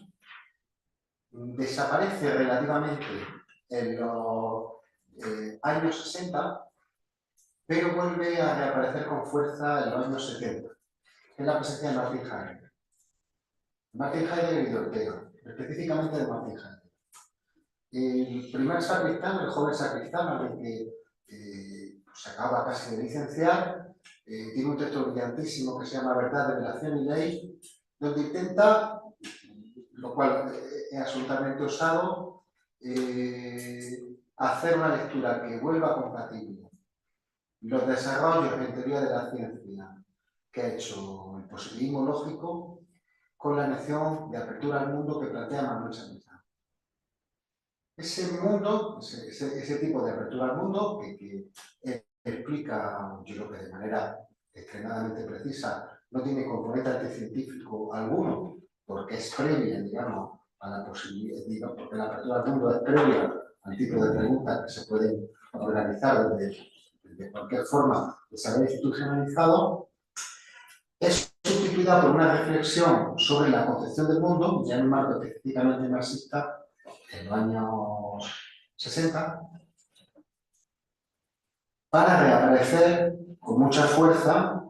desaparece relativamente en los años 60, pero vuelve a reaparecer con fuerza en los años 70, que es la presencia de Martin Heidegger. Martin Heidegger y de Ortega, específicamente de Martin Heidegger. El primer sacristán, el joven sacristán, al que se acaba casi de licenciar, tiene un texto brillantísimo que se llama Verdad, Revelación y Ley, donde intenta, lo cual es absolutamente osado, hacer una lectura que vuelva compatible los desarrollos en teoría de la ciencia que ha hecho el positivismo lógico con la noción de apertura al mundo que plantea Manuel Sacristán. Ese mundo, ese tipo de apertura al mundo que explica, yo creo que de manera extremadamente precisa, no tiene componente anticientífico alguno, porque es previa, digamos, a la posibilidad, digamos, porque la apertura al mundo es previa al tipo de preguntas que se pueden organizar de cualquier forma de saber institucionalizado, es sustituida por una reflexión sobre la concepción del mundo, ya en un marco específicamente marxista, en los años 60, para reaparecer con mucha fuerza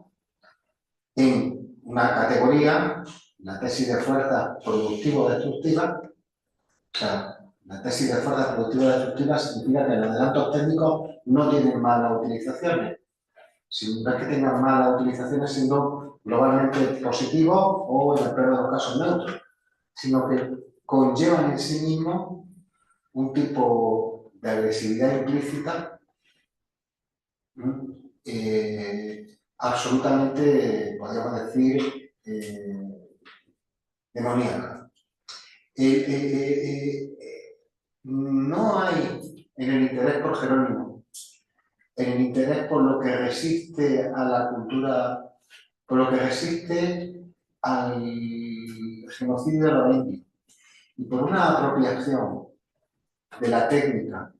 en una categoría, la tesis de fuerzas productivo-destructivas. O sea, la tesis de fuerzas productivo-destructivas significa que los adelantos técnicos no tienen malas utilizaciones. No es que tengan malas utilizaciones, sino globalmente positivos o, en el peor de los casos, neutros, sino que conllevan en sí mismos un tipo de agresividad implícita absolutamente, podríamos decir, demoníaca. No hay en el interés por Jerónimo, en el interés por lo que resiste a la cultura, por lo que resiste al genocidio de los indios, y por una apropiación de la técnica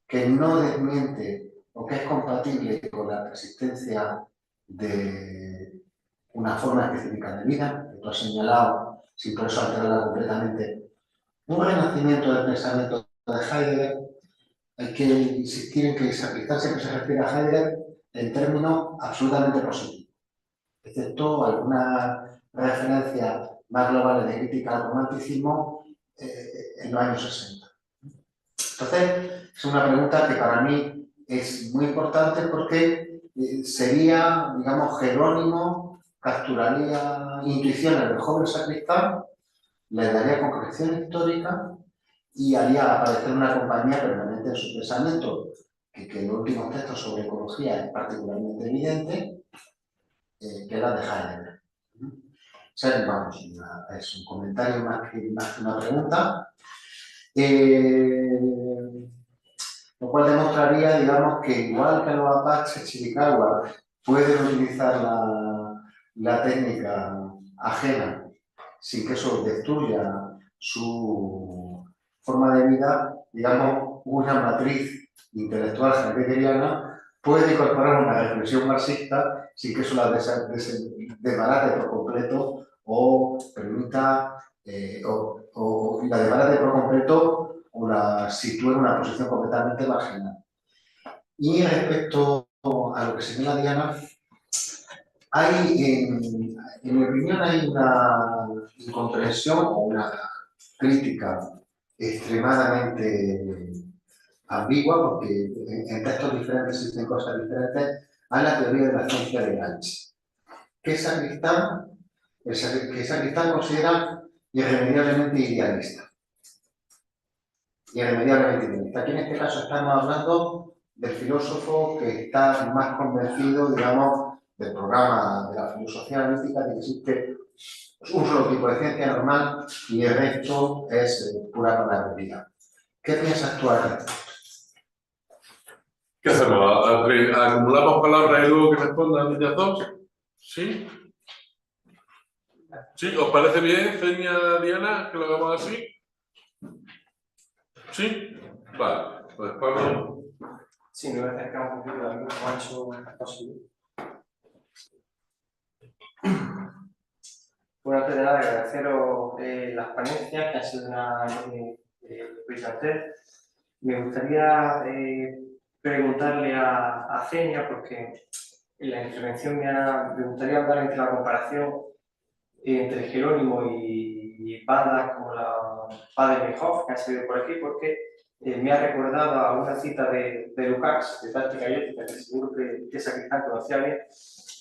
que no desmiente o que es compatible con la persistencia de una forma específica de vida, que tú has señalado, sin por eso alterarla completamente, un renacimiento del pensamiento de Heidegger. Hay que insistir en que Sacristán siempre se refiere a Heidegger en términos absolutamente positivos, excepto alguna referencia más globales de crítica al romanticismo en los años 60. Entonces, es una pregunta que para mí es muy importante porque sería, digamos, Jerónimo capturaría intuiciones del joven Sacristán, le daría concreción histórica y haría aparecer una compañía permanente en su pensamiento, que en los últimos textos sobre ecología es particularmente evidente, que es la de Heidegger. O sea, vamos, es un comentario más que una pregunta. Lo cual demostraría, digamos, que igual que los apaches chiricahua pueden utilizar la técnica ajena sin que eso destruya su forma de vida, digamos, una matriz intelectual heideggeriana puede incorporar una reflexión marxista sin que eso la desbarate por completo o permita, o la desbarate por completo o la sitúe en una posición completamente marginal. Y respecto a lo que señala Diana, hay, en mi opinión, hay una incomprensión o una crítica extremadamente ambigua, porque en textos diferentes existen cosas diferentes, a la teoría de la ciencia del enganche. Que Sacristán considera irremediablemente idealista. Irremediablemente idealista. Aquí en este caso estamos hablando del filósofo que está más convencido, digamos, del programa de la filosofía analítica, de que existe un solo tipo de ciencia normal y el resto es pura palabrería. ¿Qué piensas tú al respecto? ¿Qué hacemos? ¿Acumulamos palabras y luego que respondan ellas dos? ¿Sí? ¿Sí? ¿Os parece bien, Ceña, Diana, que lo hagamos así? ¿Sí? Vale. Pues Pablo. Sí, me voy a acercar un poquito al mismo ancho posible. Bueno, antes de nada, agradeceros las ponencias, que ha sido una brillante. Me gustaría preguntarle a Ceña, porque en la intervención me gustaría hablar entre la comparación entre Jerónimo y bandas como la Baden-Meinhof, que ha salido por aquí, porque me ha recordado a una cita de Lukács, de Táctica y Ética, que seguro que Sacristán conocía bien,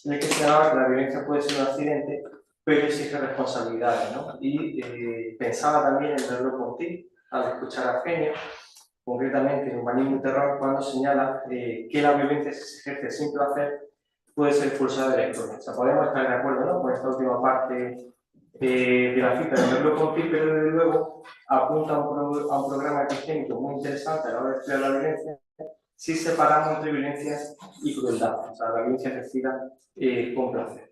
en el que se hablaba que la violencia puede ser un accidente, pero exige responsabilidades, ¿no? Y pensaba también en Merleau-Ponty, al escuchar a Feña, concretamente en Humanismo y Terror, cuando señala que la violencia, si se ejerce sin placer, puede ser expulsada de la historia. O sea, podemos estar de acuerdo, ¿no?, con esta última parte de la cita de Merleau-Ponty, pero desde luego apunta a un programa epistémico muy interesante a la hora de estudiar la violencia, si separamos entre violencia y crueldad, o sea, la violencia ejercida con placer.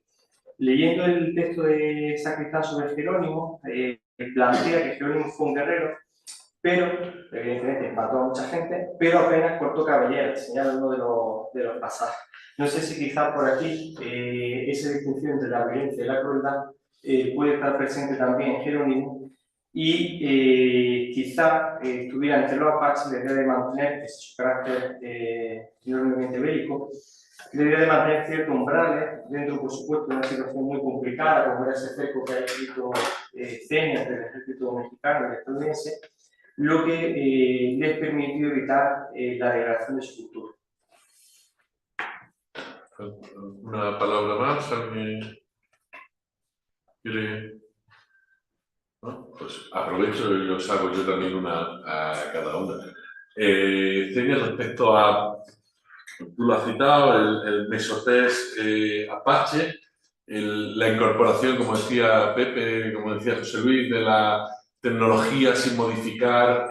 Leyendo el texto de Sacristán sobre Jerónimo, plantea que Jerónimo fue un guerrero, pero evidentemente mató a mucha gente, pero apenas cortó cabellera, señala uno de los pasajes. No sé si quizás por aquí esa distinción entre la violencia y la crueldad puede estar presente también en Jerónimo, y quizá estuviera entre los apaches la idea de mantener su carácter enormemente bélico, Debe de mantener ciertos umbrales, dentro, por supuesto, de una situación muy complicada, como era ese cerco que ha escrito Ceña del ejército mexicano y estadounidense, lo que les permitió evitar la degradación de su cultura. Una palabra más, ¿alguien quiere? ¿No? Pues aprovecho y os hago yo también una a cada una. Ceña, respecto a, tú lo has citado, el mesotest Apache, la incorporación, como decía Pepe, como decía José Luis, de la tecnología sin modificar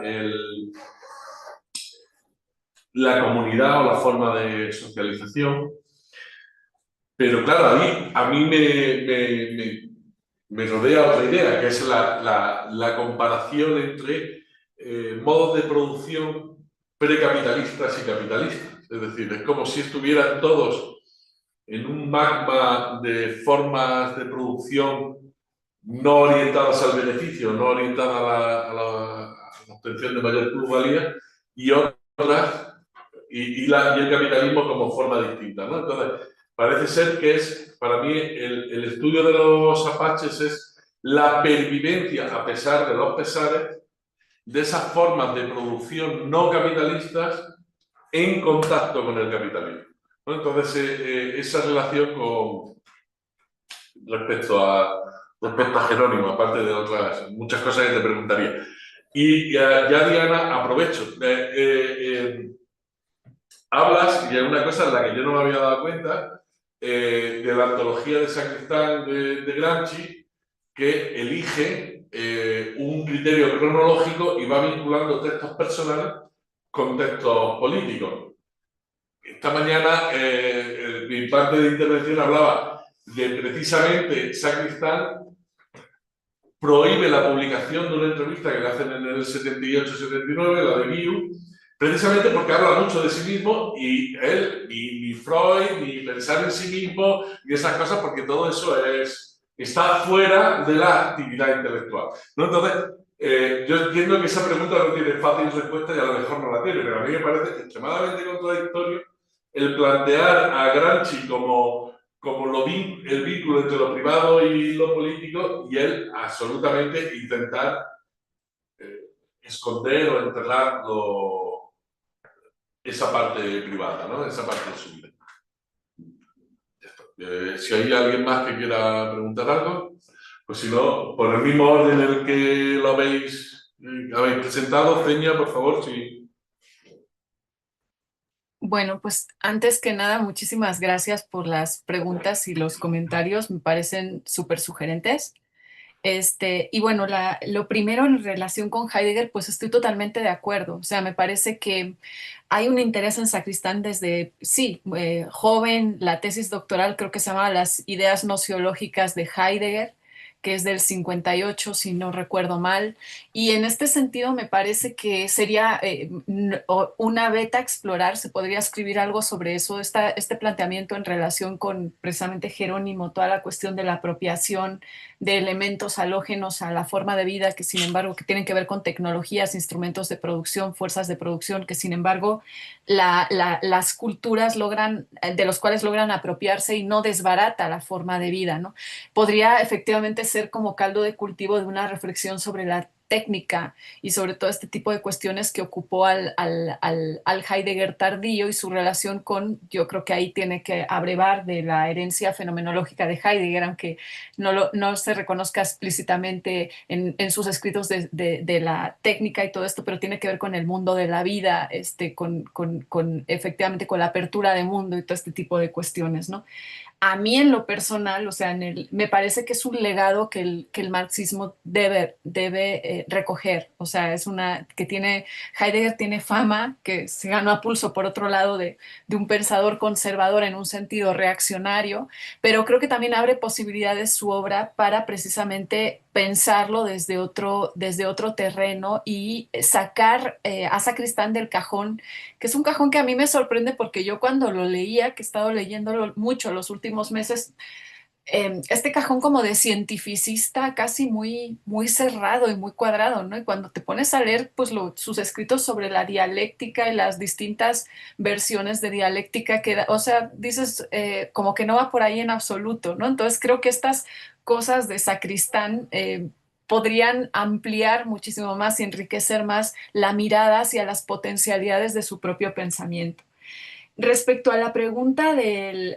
la comunidad o la forma de socialización. Pero claro, a mí me rodea otra idea, que es la comparación entre modos de producción precapitalistas y capitalistas. Es decir, es como si estuvieran todos en un magma de formas de producción no orientadas al beneficio, no orientadas a la obtención de mayor plusvalía, y otras, y el capitalismo como forma distinta, ¿no? Entonces, parece ser que es, para mí, el estudio de los apaches es la pervivencia, a pesar de los pesares, de esas formas de producción no capitalistas en contacto con el capitalismo, ¿no? Entonces, esa relación respecto a Jerónimo, aparte de otras muchas cosas que te preguntaría. Y ya, Diana, aprovecho. Hablas, y es una cosa en la que yo no me había dado cuenta, de la antología de Sacristán de Gramsci, que elige un criterio cronológico y va vinculando textos personales con textos políticos. Esta mañana, mi parte de intervención hablaba de precisamente Sacristán prohíbe la publicación de una entrevista que le hacen en el 78-79, la de Guiu, precisamente porque habla mucho de sí mismo y él, ni Freud, ni pensar en sí mismo, ni esas cosas, porque todo eso está fuera de la actividad intelectual, ¿no? Entonces, yo entiendo que esa pregunta no tiene fácil respuesta y a lo mejor no la tiene, pero a mí me parece extremadamente contradictorio el plantear a Gramsci como el vínculo entre lo privado y lo político, y él absolutamente intentar esconder o enterrar esa parte privada, ¿no? Esa parte de su vida. Si hay alguien más que quiera preguntar algo, pues si no, por el mismo orden en el que lo habéis presentado, Peña, por favor, sí. Bueno, pues antes que nada, muchísimas gracias por las preguntas y los comentarios, me parecen súper sugerentes. Y bueno, lo primero en relación con Heidegger, pues estoy totalmente de acuerdo. O sea, me parece que hay un interés en Sacristán desde, sí, joven. La tesis doctoral creo que se llama Las ideas nociológicas de Heidegger, que es del 58, si no recuerdo mal. Y en este sentido me parece que sería una beta a explorar, se podría escribir algo sobre eso, este planteamiento en relación con precisamente Jerónimo, toda la cuestión de la apropiación de elementos halógenos a la forma de vida, que sin embargo que tienen que ver con tecnologías, instrumentos de producción, fuerzas de producción, que sin embargo las culturas logran, de los cuales logran apropiarse y no desbarata la forma de vida, ¿no? Podría efectivamente ser como caldo de cultivo de una reflexión sobre la técnica y sobre todo este tipo de cuestiones que ocupó al Heidegger tardío y su relación con, yo creo que ahí tiene que abrevar de la herencia fenomenológica de Heidegger, aunque no se reconozca explícitamente en sus escritos de la técnica y todo esto, pero tiene que ver con el mundo de la vida, efectivamente con la apertura de mundo y todo este tipo de cuestiones, ¿no? A mí en lo personal, o sea, me parece que es un legado que el marxismo debe recoger. O sea, Heidegger tiene fama, que se ganó a pulso por otro lado de un pensador conservador en un sentido reaccionario, pero creo que también abre posibilidades su obra para precisamente pensarlo desde otro terreno y sacar a Sacristán del cajón, que es un cajón que a mí me sorprende porque yo cuando lo leía, que he estado leyéndolo mucho los últimos meses, este cajón como de cientificista casi muy, muy cerrado y muy cuadrado, ¿no? Y cuando te pones a leer pues sus escritos sobre la dialéctica y las distintas versiones de dialéctica o sea, dices como que no va por ahí en absoluto, ¿no? Entonces creo que estas cosas de Sacristán podrían ampliar muchísimo más y enriquecer más la mirada hacia las potencialidades de su propio pensamiento. Respecto a la pregunta del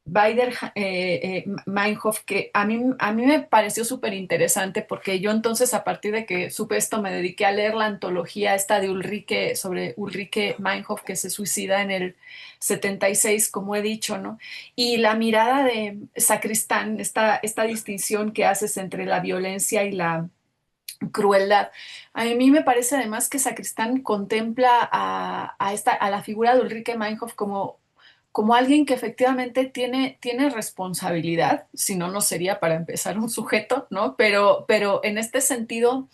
Baader-Meinhof, que a mí me pareció súper interesante porque yo entonces a partir de que supe esto me dediqué a leer la antología esta de Ulrike, sobre Ulrike Meinhof que se suicida en el 76, como he dicho, ¿no? Y la mirada de Sacristán, esta distinción que haces entre la violencia y la crueldad. A mí me parece además que Sacristán contempla a la figura de Ulrike Meinhof como alguien que efectivamente tiene responsabilidad, si no, no sería para empezar un sujeto, ¿no? Pero en este sentido,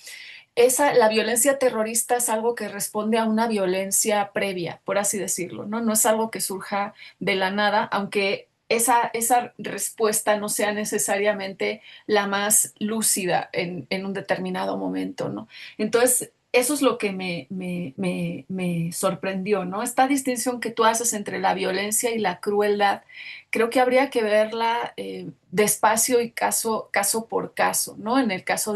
la violencia terrorista es algo que responde a una violencia previa, por así decirlo, ¿no? No es algo que surja de la nada, aunque esa respuesta no sea necesariamente la más lúcida en un determinado momento, ¿no? Entonces, eso es lo que me sorprendió, ¿no? Esta distinción que tú haces entre la violencia y la crueldad, creo que habría que verla despacio y caso por caso, ¿no? En el caso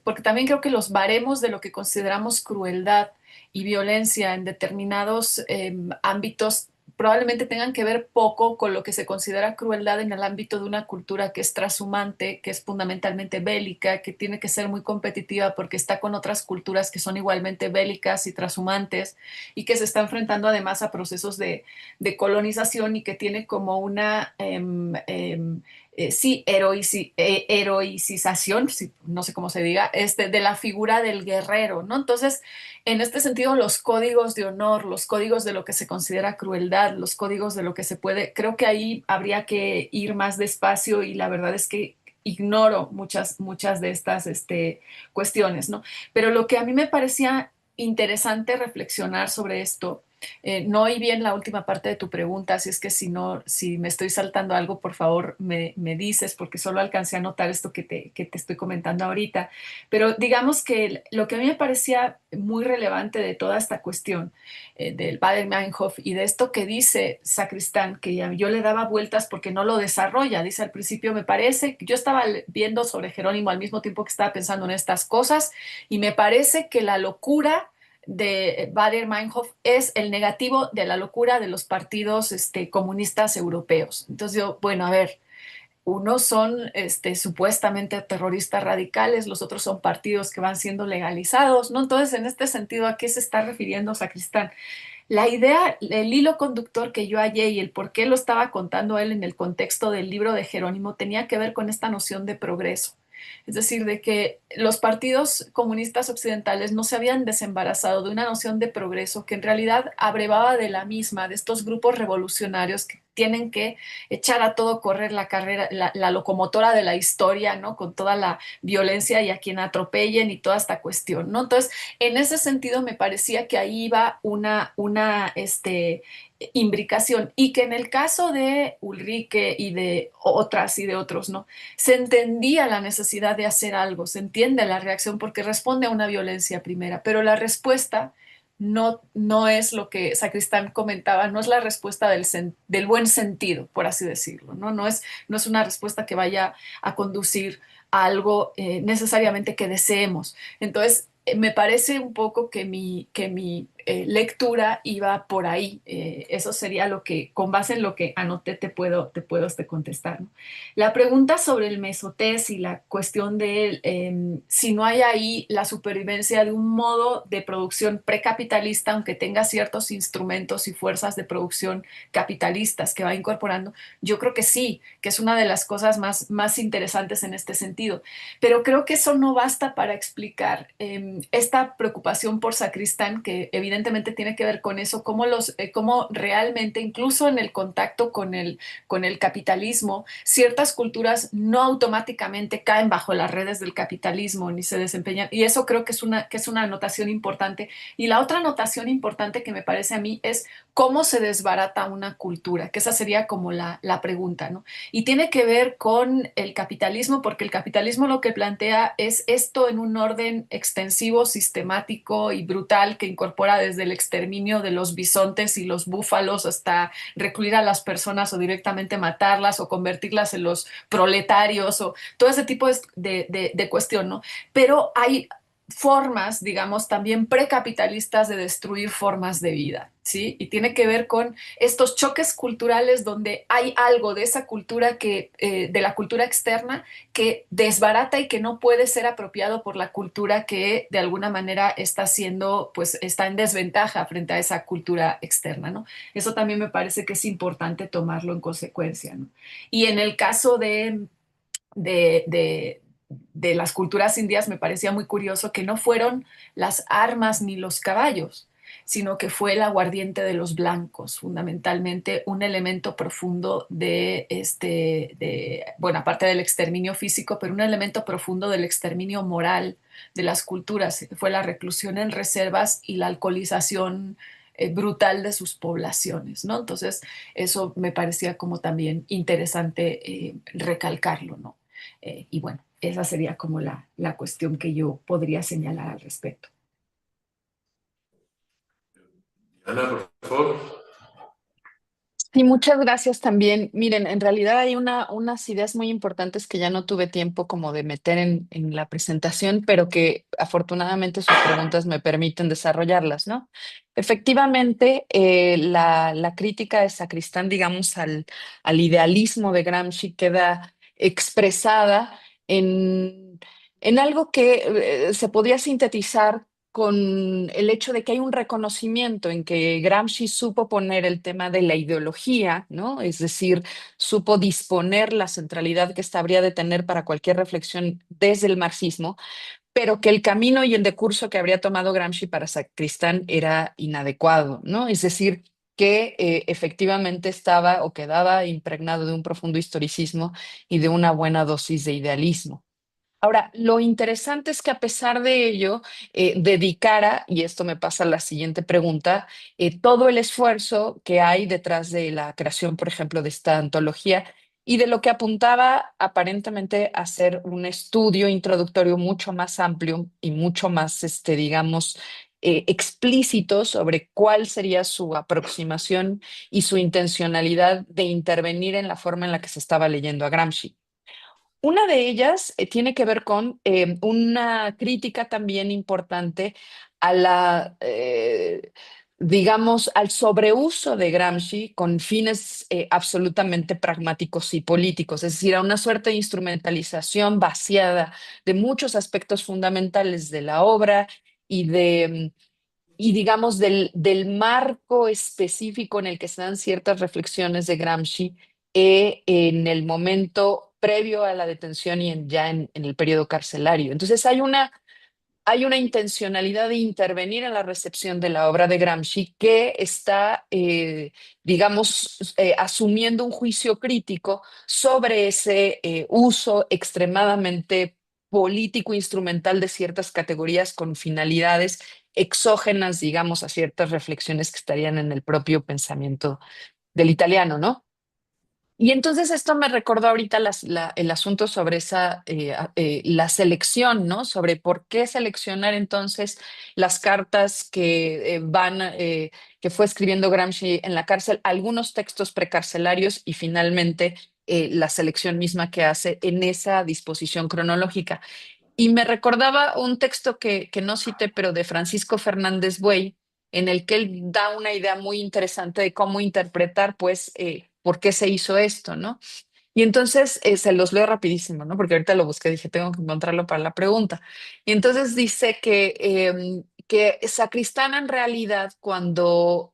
porque también creo que los baremos de lo que consideramos crueldad y violencia en determinados ámbitos probablemente tengan que ver poco con lo que se considera crueldad en el ámbito de una cultura que es trashumante, que es fundamentalmente bélica, que tiene que ser muy competitiva porque está con otras culturas que son igualmente bélicas y trashumantes y que se está enfrentando además a procesos de colonización y que tiene como una sí, heroicización, sí, no sé cómo se diga, de la figura del guerrero, ¿no? Entonces, en este sentido, los códigos de honor, los códigos de lo que se considera crueldad, los códigos de lo que se puede, creo que ahí habría que ir más despacio y la verdad es que ignoro muchas de estas cuestiones, ¿no? Pero lo que a mí me parecía interesante reflexionar sobre esto, no oí bien la última parte de tu pregunta, así es que si me estoy saltando algo, por favor me dices, porque solo alcancé a notar esto que te estoy comentando ahorita. Pero digamos que lo que a mí me parecía muy relevante de toda esta cuestión del Baader-Meinhof y de esto que dice Sacristán, que yo le daba vueltas porque no lo desarrolla, dice al principio, me parece, yo estaba viendo sobre Jerónimo al mismo tiempo que estaba pensando en estas cosas y me parece que la locura de Baader-Meinhof es el negativo de la locura de los partidos comunistas europeos. Entonces yo, bueno, a ver, unos son supuestamente terroristas radicales, los otros son partidos que van siendo legalizados, ¿no? Entonces, en este sentido, ¿a qué se está refiriendo Sacristán? La idea, el hilo conductor que yo hallé y el por qué lo estaba contando él en el contexto del libro de Jerónimo tenía que ver con esta noción de progreso. Es decir, de que los partidos comunistas occidentales no se habían desembarazado de una noción de progreso que en realidad abrevaba de la misma, de estos grupos revolucionarios que tienen que echar a todo correr la carrera, la locomotora de la historia, ¿no? Con toda la violencia y a quien atropellen y toda esta cuestión, ¿no? Entonces, en ese sentido me parecía que ahí iba una imbricación y que en el caso de Ulrike y de otras y de otros, ¿no? Se entendía la necesidad de hacer algo, se entiende la reacción porque responde a una violencia primera, pero la respuesta no es lo que Sacristán comentaba, no es la respuesta del buen sentido, por así decirlo, ¿no? No es una respuesta que vaya a conducir a algo necesariamente que deseemos. Entonces, me parece un poco que mi lectura iba por ahí. Eso sería lo que, con base en lo que anoté, te puedo contestar, ¿no? La pregunta sobre el mesotés y la cuestión de si no hay ahí la supervivencia de un modo de producción precapitalista, aunque tenga ciertos instrumentos y fuerzas de producción capitalistas que va incorporando, yo creo que sí, que es una de las cosas más interesantes en este sentido. Pero creo que eso no basta para explicar esta preocupación por Sacristán, que evidentemente evidentemente tiene que ver con eso, cómo realmente, incluso en el contacto con el capitalismo, ciertas culturas no automáticamente caen bajo las redes del capitalismo ni se desempeñan. Y eso creo que es una anotación importante. Y la otra anotación importante que me parece a mí es cómo se desbarata una cultura, que esa sería como la pregunta, ¿no? Y tiene que ver con el capitalismo, porque el capitalismo lo que plantea es esto en un orden extensivo, sistemático y brutal que incorpora desde el exterminio de los bisontes y los búfalos hasta recluir a las personas o directamente matarlas o convertirlas en los proletarios o todo ese tipo de cuestión, ¿no? Pero hay formas, digamos, también precapitalistas de destruir formas de vida, ¿sí? Y tiene que ver con estos choques culturales donde hay algo de esa cultura de la cultura externa que desbarata y que no puede ser apropiado por la cultura que de alguna manera pues está en desventaja frente a esa cultura externa, ¿no? Eso también me parece que es importante tomarlo en consecuencia, ¿no? Y en el caso de, de, de las culturas indias me parecía muy curioso que no fueron las armas ni los caballos, sino que fue el aguardiente de los blancos, fundamentalmente un elemento profundo bueno, aparte del exterminio físico, pero un elemento profundo del exterminio moral de las culturas. Fue la reclusión en reservas y la alcoholización brutal de sus poblaciones, ¿no? Entonces, eso me parecía como también interesante recalcarlo, ¿no? Y bueno, esa sería como la cuestión que yo podría señalar al respecto. Ana, por favor. Sí, muchas gracias también. Miren, en realidad hay unas ideas muy importantes que ya no tuve tiempo como de meter en la presentación, pero que afortunadamente sus preguntas me permiten desarrollarlas, ¿no? Efectivamente, la crítica de Sacristán, digamos, al idealismo de Gramsci queda expresada en, en algo que se podría sintetizar con el hecho de que hay un reconocimiento en que Gramsci supo poner el tema de la ideología, ¿no? Es decir, supo disponer la centralidad que esta habría de tener para cualquier reflexión desde el marxismo, pero que el camino y el decurso que habría tomado Gramsci para Sacristán era inadecuado, ¿no? Es decir, que efectivamente estaba o quedaba impregnado de un profundo historicismo y de una buena dosis de idealismo. Ahora, lo interesante es que a pesar de ello, dedicara, y esto me pasa a la siguiente pregunta, todo el esfuerzo que hay detrás de la creación, por ejemplo, de esta antología y de lo que apuntaba aparentemente a ser un estudio introductorio mucho más amplio y mucho más, digamos, explícito sobre cuál sería su aproximación y su intencionalidad de intervenir en la forma en la que se estaba leyendo a Gramsci. Una de ellas tiene que ver con una crítica también importante a digamos, al sobreuso de Gramsci con fines absolutamente pragmáticos y políticos, es decir, a una suerte de instrumentalización vaciada de muchos aspectos fundamentales de la obra y y digamos del marco específico en el que se dan ciertas reflexiones de Gramsci en el momento previo a la detención y ya en el periodo carcelario. Entonces hay una intencionalidad de intervenir en la recepción de la obra de Gramsci que está, digamos, asumiendo un juicio crítico sobre ese uso extremadamente político instrumental de ciertas categorías con finalidades exógenas, digamos, a ciertas reflexiones que estarían en el propio pensamiento del italiano, ¿no? Y entonces esto me recordó ahorita el asunto sobre la selección, ¿no? Sobre por qué seleccionar entonces las cartas que fue escribiendo Gramsci en la cárcel, algunos textos precarcelarios y finalmente la selección misma que hace en esa disposición cronológica. Y me recordaba un texto que no cité, pero de Francisco Fernández Buey, en el que él da una idea muy interesante de cómo interpretar, pues, por qué se hizo esto, ¿no? Y entonces se los leo rapidísimo, ¿no? Porque ahorita lo busqué, dije, tengo que encontrarlo para la pregunta. Y entonces dice que Sacristán en realidad, cuando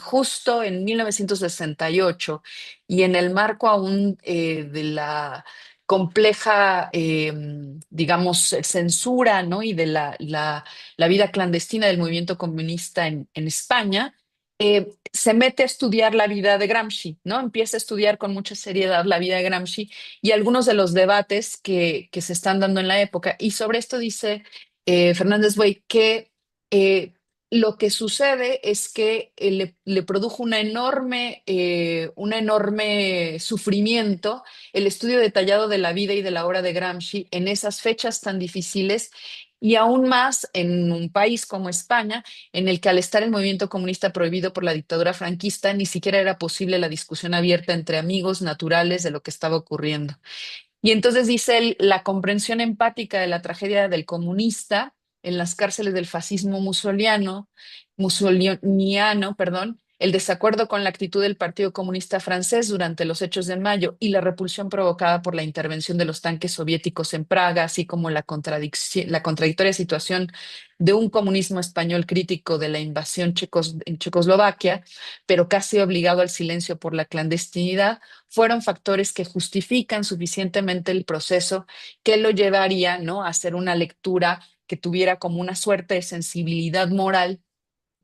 justo en 1968 y en el marco aún de la compleja, digamos, censura, ¿no? Y de la vida clandestina del movimiento comunista en España, se mete a estudiar la vida de Gramsci, ¿no? Empieza a estudiar con mucha seriedad la vida de Gramsci y algunos de los debates que se están dando en la época. Y sobre esto dice Fernández Buey que lo que sucede es que le produjo un enorme sufrimiento el estudio detallado de la vida y de la obra de Gramsci en esas fechas tan difíciles y aún más en un país como España, en el que al estar el movimiento comunista prohibido por la dictadura franquista, ni siquiera era posible la discusión abierta entre amigos naturales de lo que estaba ocurriendo. Y entonces dice él, la comprensión empática de la tragedia del comunista en las cárceles del fascismo mussoliniano, perdón, el desacuerdo con la actitud del Partido Comunista Francés durante los hechos de mayo y la repulsión provocada por la intervención de los tanques soviéticos en Praga, así como la contradictoria situación de un comunismo español crítico de la invasión en Checoslovaquia, pero casi obligado al silencio por la clandestinidad, fueron factores que justifican suficientemente el proceso que lo llevaría, ¿no?, a hacer una lectura que tuviera como una suerte de sensibilidad moral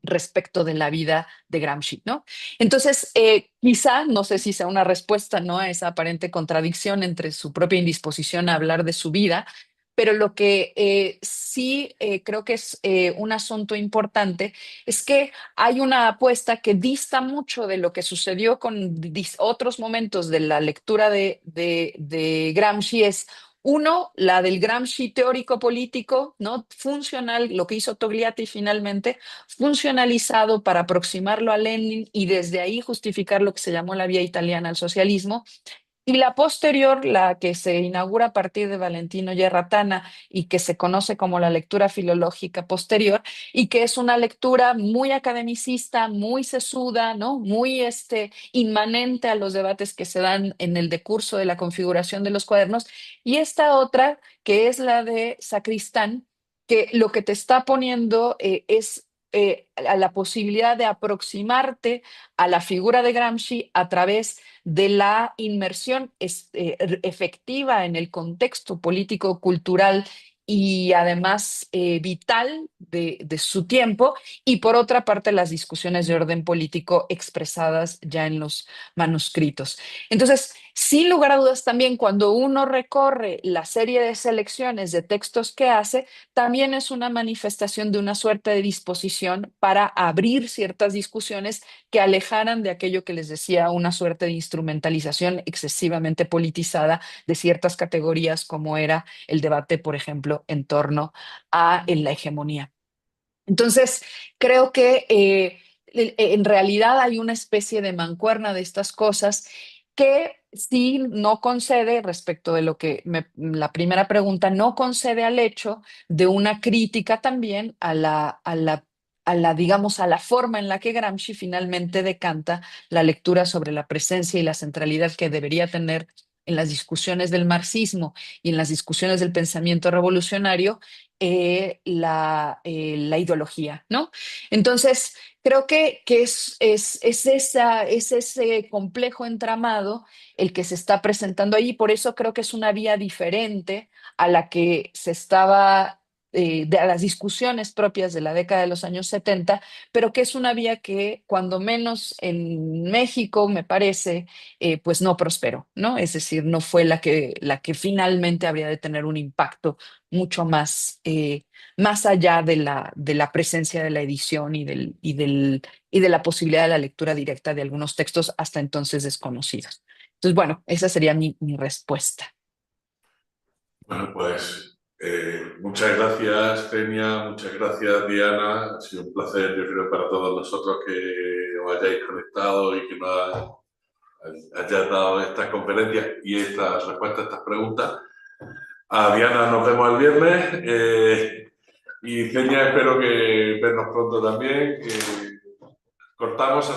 respecto de la vida de Gramsci, ¿no? Entonces, quizá, no sé si sea una respuesta, ¿no?, a esa aparente contradicción entre su propia indisposición a hablar de su vida, pero lo que sí creo que es un asunto importante es que hay una apuesta que dista mucho de lo que sucedió con otros momentos de la lectura de Gramsci. Es uno, la del Gramsci teórico político, ¿no? Funcional, lo que hizo Togliatti finalmente, funcionalizado para aproximarlo a Lenin y desde ahí justificar lo que se llamó la vía italiana al socialismo. Y la posterior, la que se inaugura a partir de Valentino Yerratana y que se conoce como la lectura filológica posterior, y que es una lectura muy academicista, muy sesuda, ¿no? Muy inmanente a los debates que se dan en el decurso de la configuración de los cuadernos. Y esta otra, que es la de Sacristán, que lo que te está poniendo es a la posibilidad de aproximarte a la figura de Gramsci a través de la inmersión efectiva en el contexto político, cultural y además vital de su tiempo, y por otra parte las discusiones de orden político expresadas ya en los manuscritos. Entonces, sin lugar a dudas también cuando uno recorre la serie de selecciones de textos que hace, también es una manifestación de una suerte de disposición para abrir ciertas discusiones que alejaran de aquello que les decía, una suerte de instrumentalización excesivamente politizada de ciertas categorías, como era el debate, por ejemplo, en torno a la hegemonía. Entonces, creo que en realidad hay una especie de mancuerna de estas cosas que sí no concede, respecto de lo que la primera pregunta, no concede al hecho de una crítica también digamos, a la forma en la que Gramsci finalmente decanta la lectura sobre la presencia y la centralidad que debería tener en las discusiones del marxismo y en las discusiones del pensamiento revolucionario la ideología, ¿no? Entonces, creo que es ese complejo entramado el que se está presentando ahí, por eso creo que es una vía diferente a la que se estaba a las discusiones propias de la década de los años 70, pero que es una vía que, cuando menos en México, me parece, pues no prosperó, ¿no? Es decir, no fue la que finalmente habría de tener un impacto mucho más allá de la presencia de la edición y de la posibilidad de la lectura directa de algunos textos hasta entonces desconocidos. Entonces, bueno, esa sería mi respuesta. Bueno, pues muchas gracias, Tenia, muchas gracias, Diana. Ha sido un placer, yo creo, para todos nosotros que os hayáis conectado y que nos hayáis dado estas conferencias y estas respuestas a estas preguntas. A Diana nos vemos el viernes y Tenia, espero que vernos pronto también. Cortamos hasta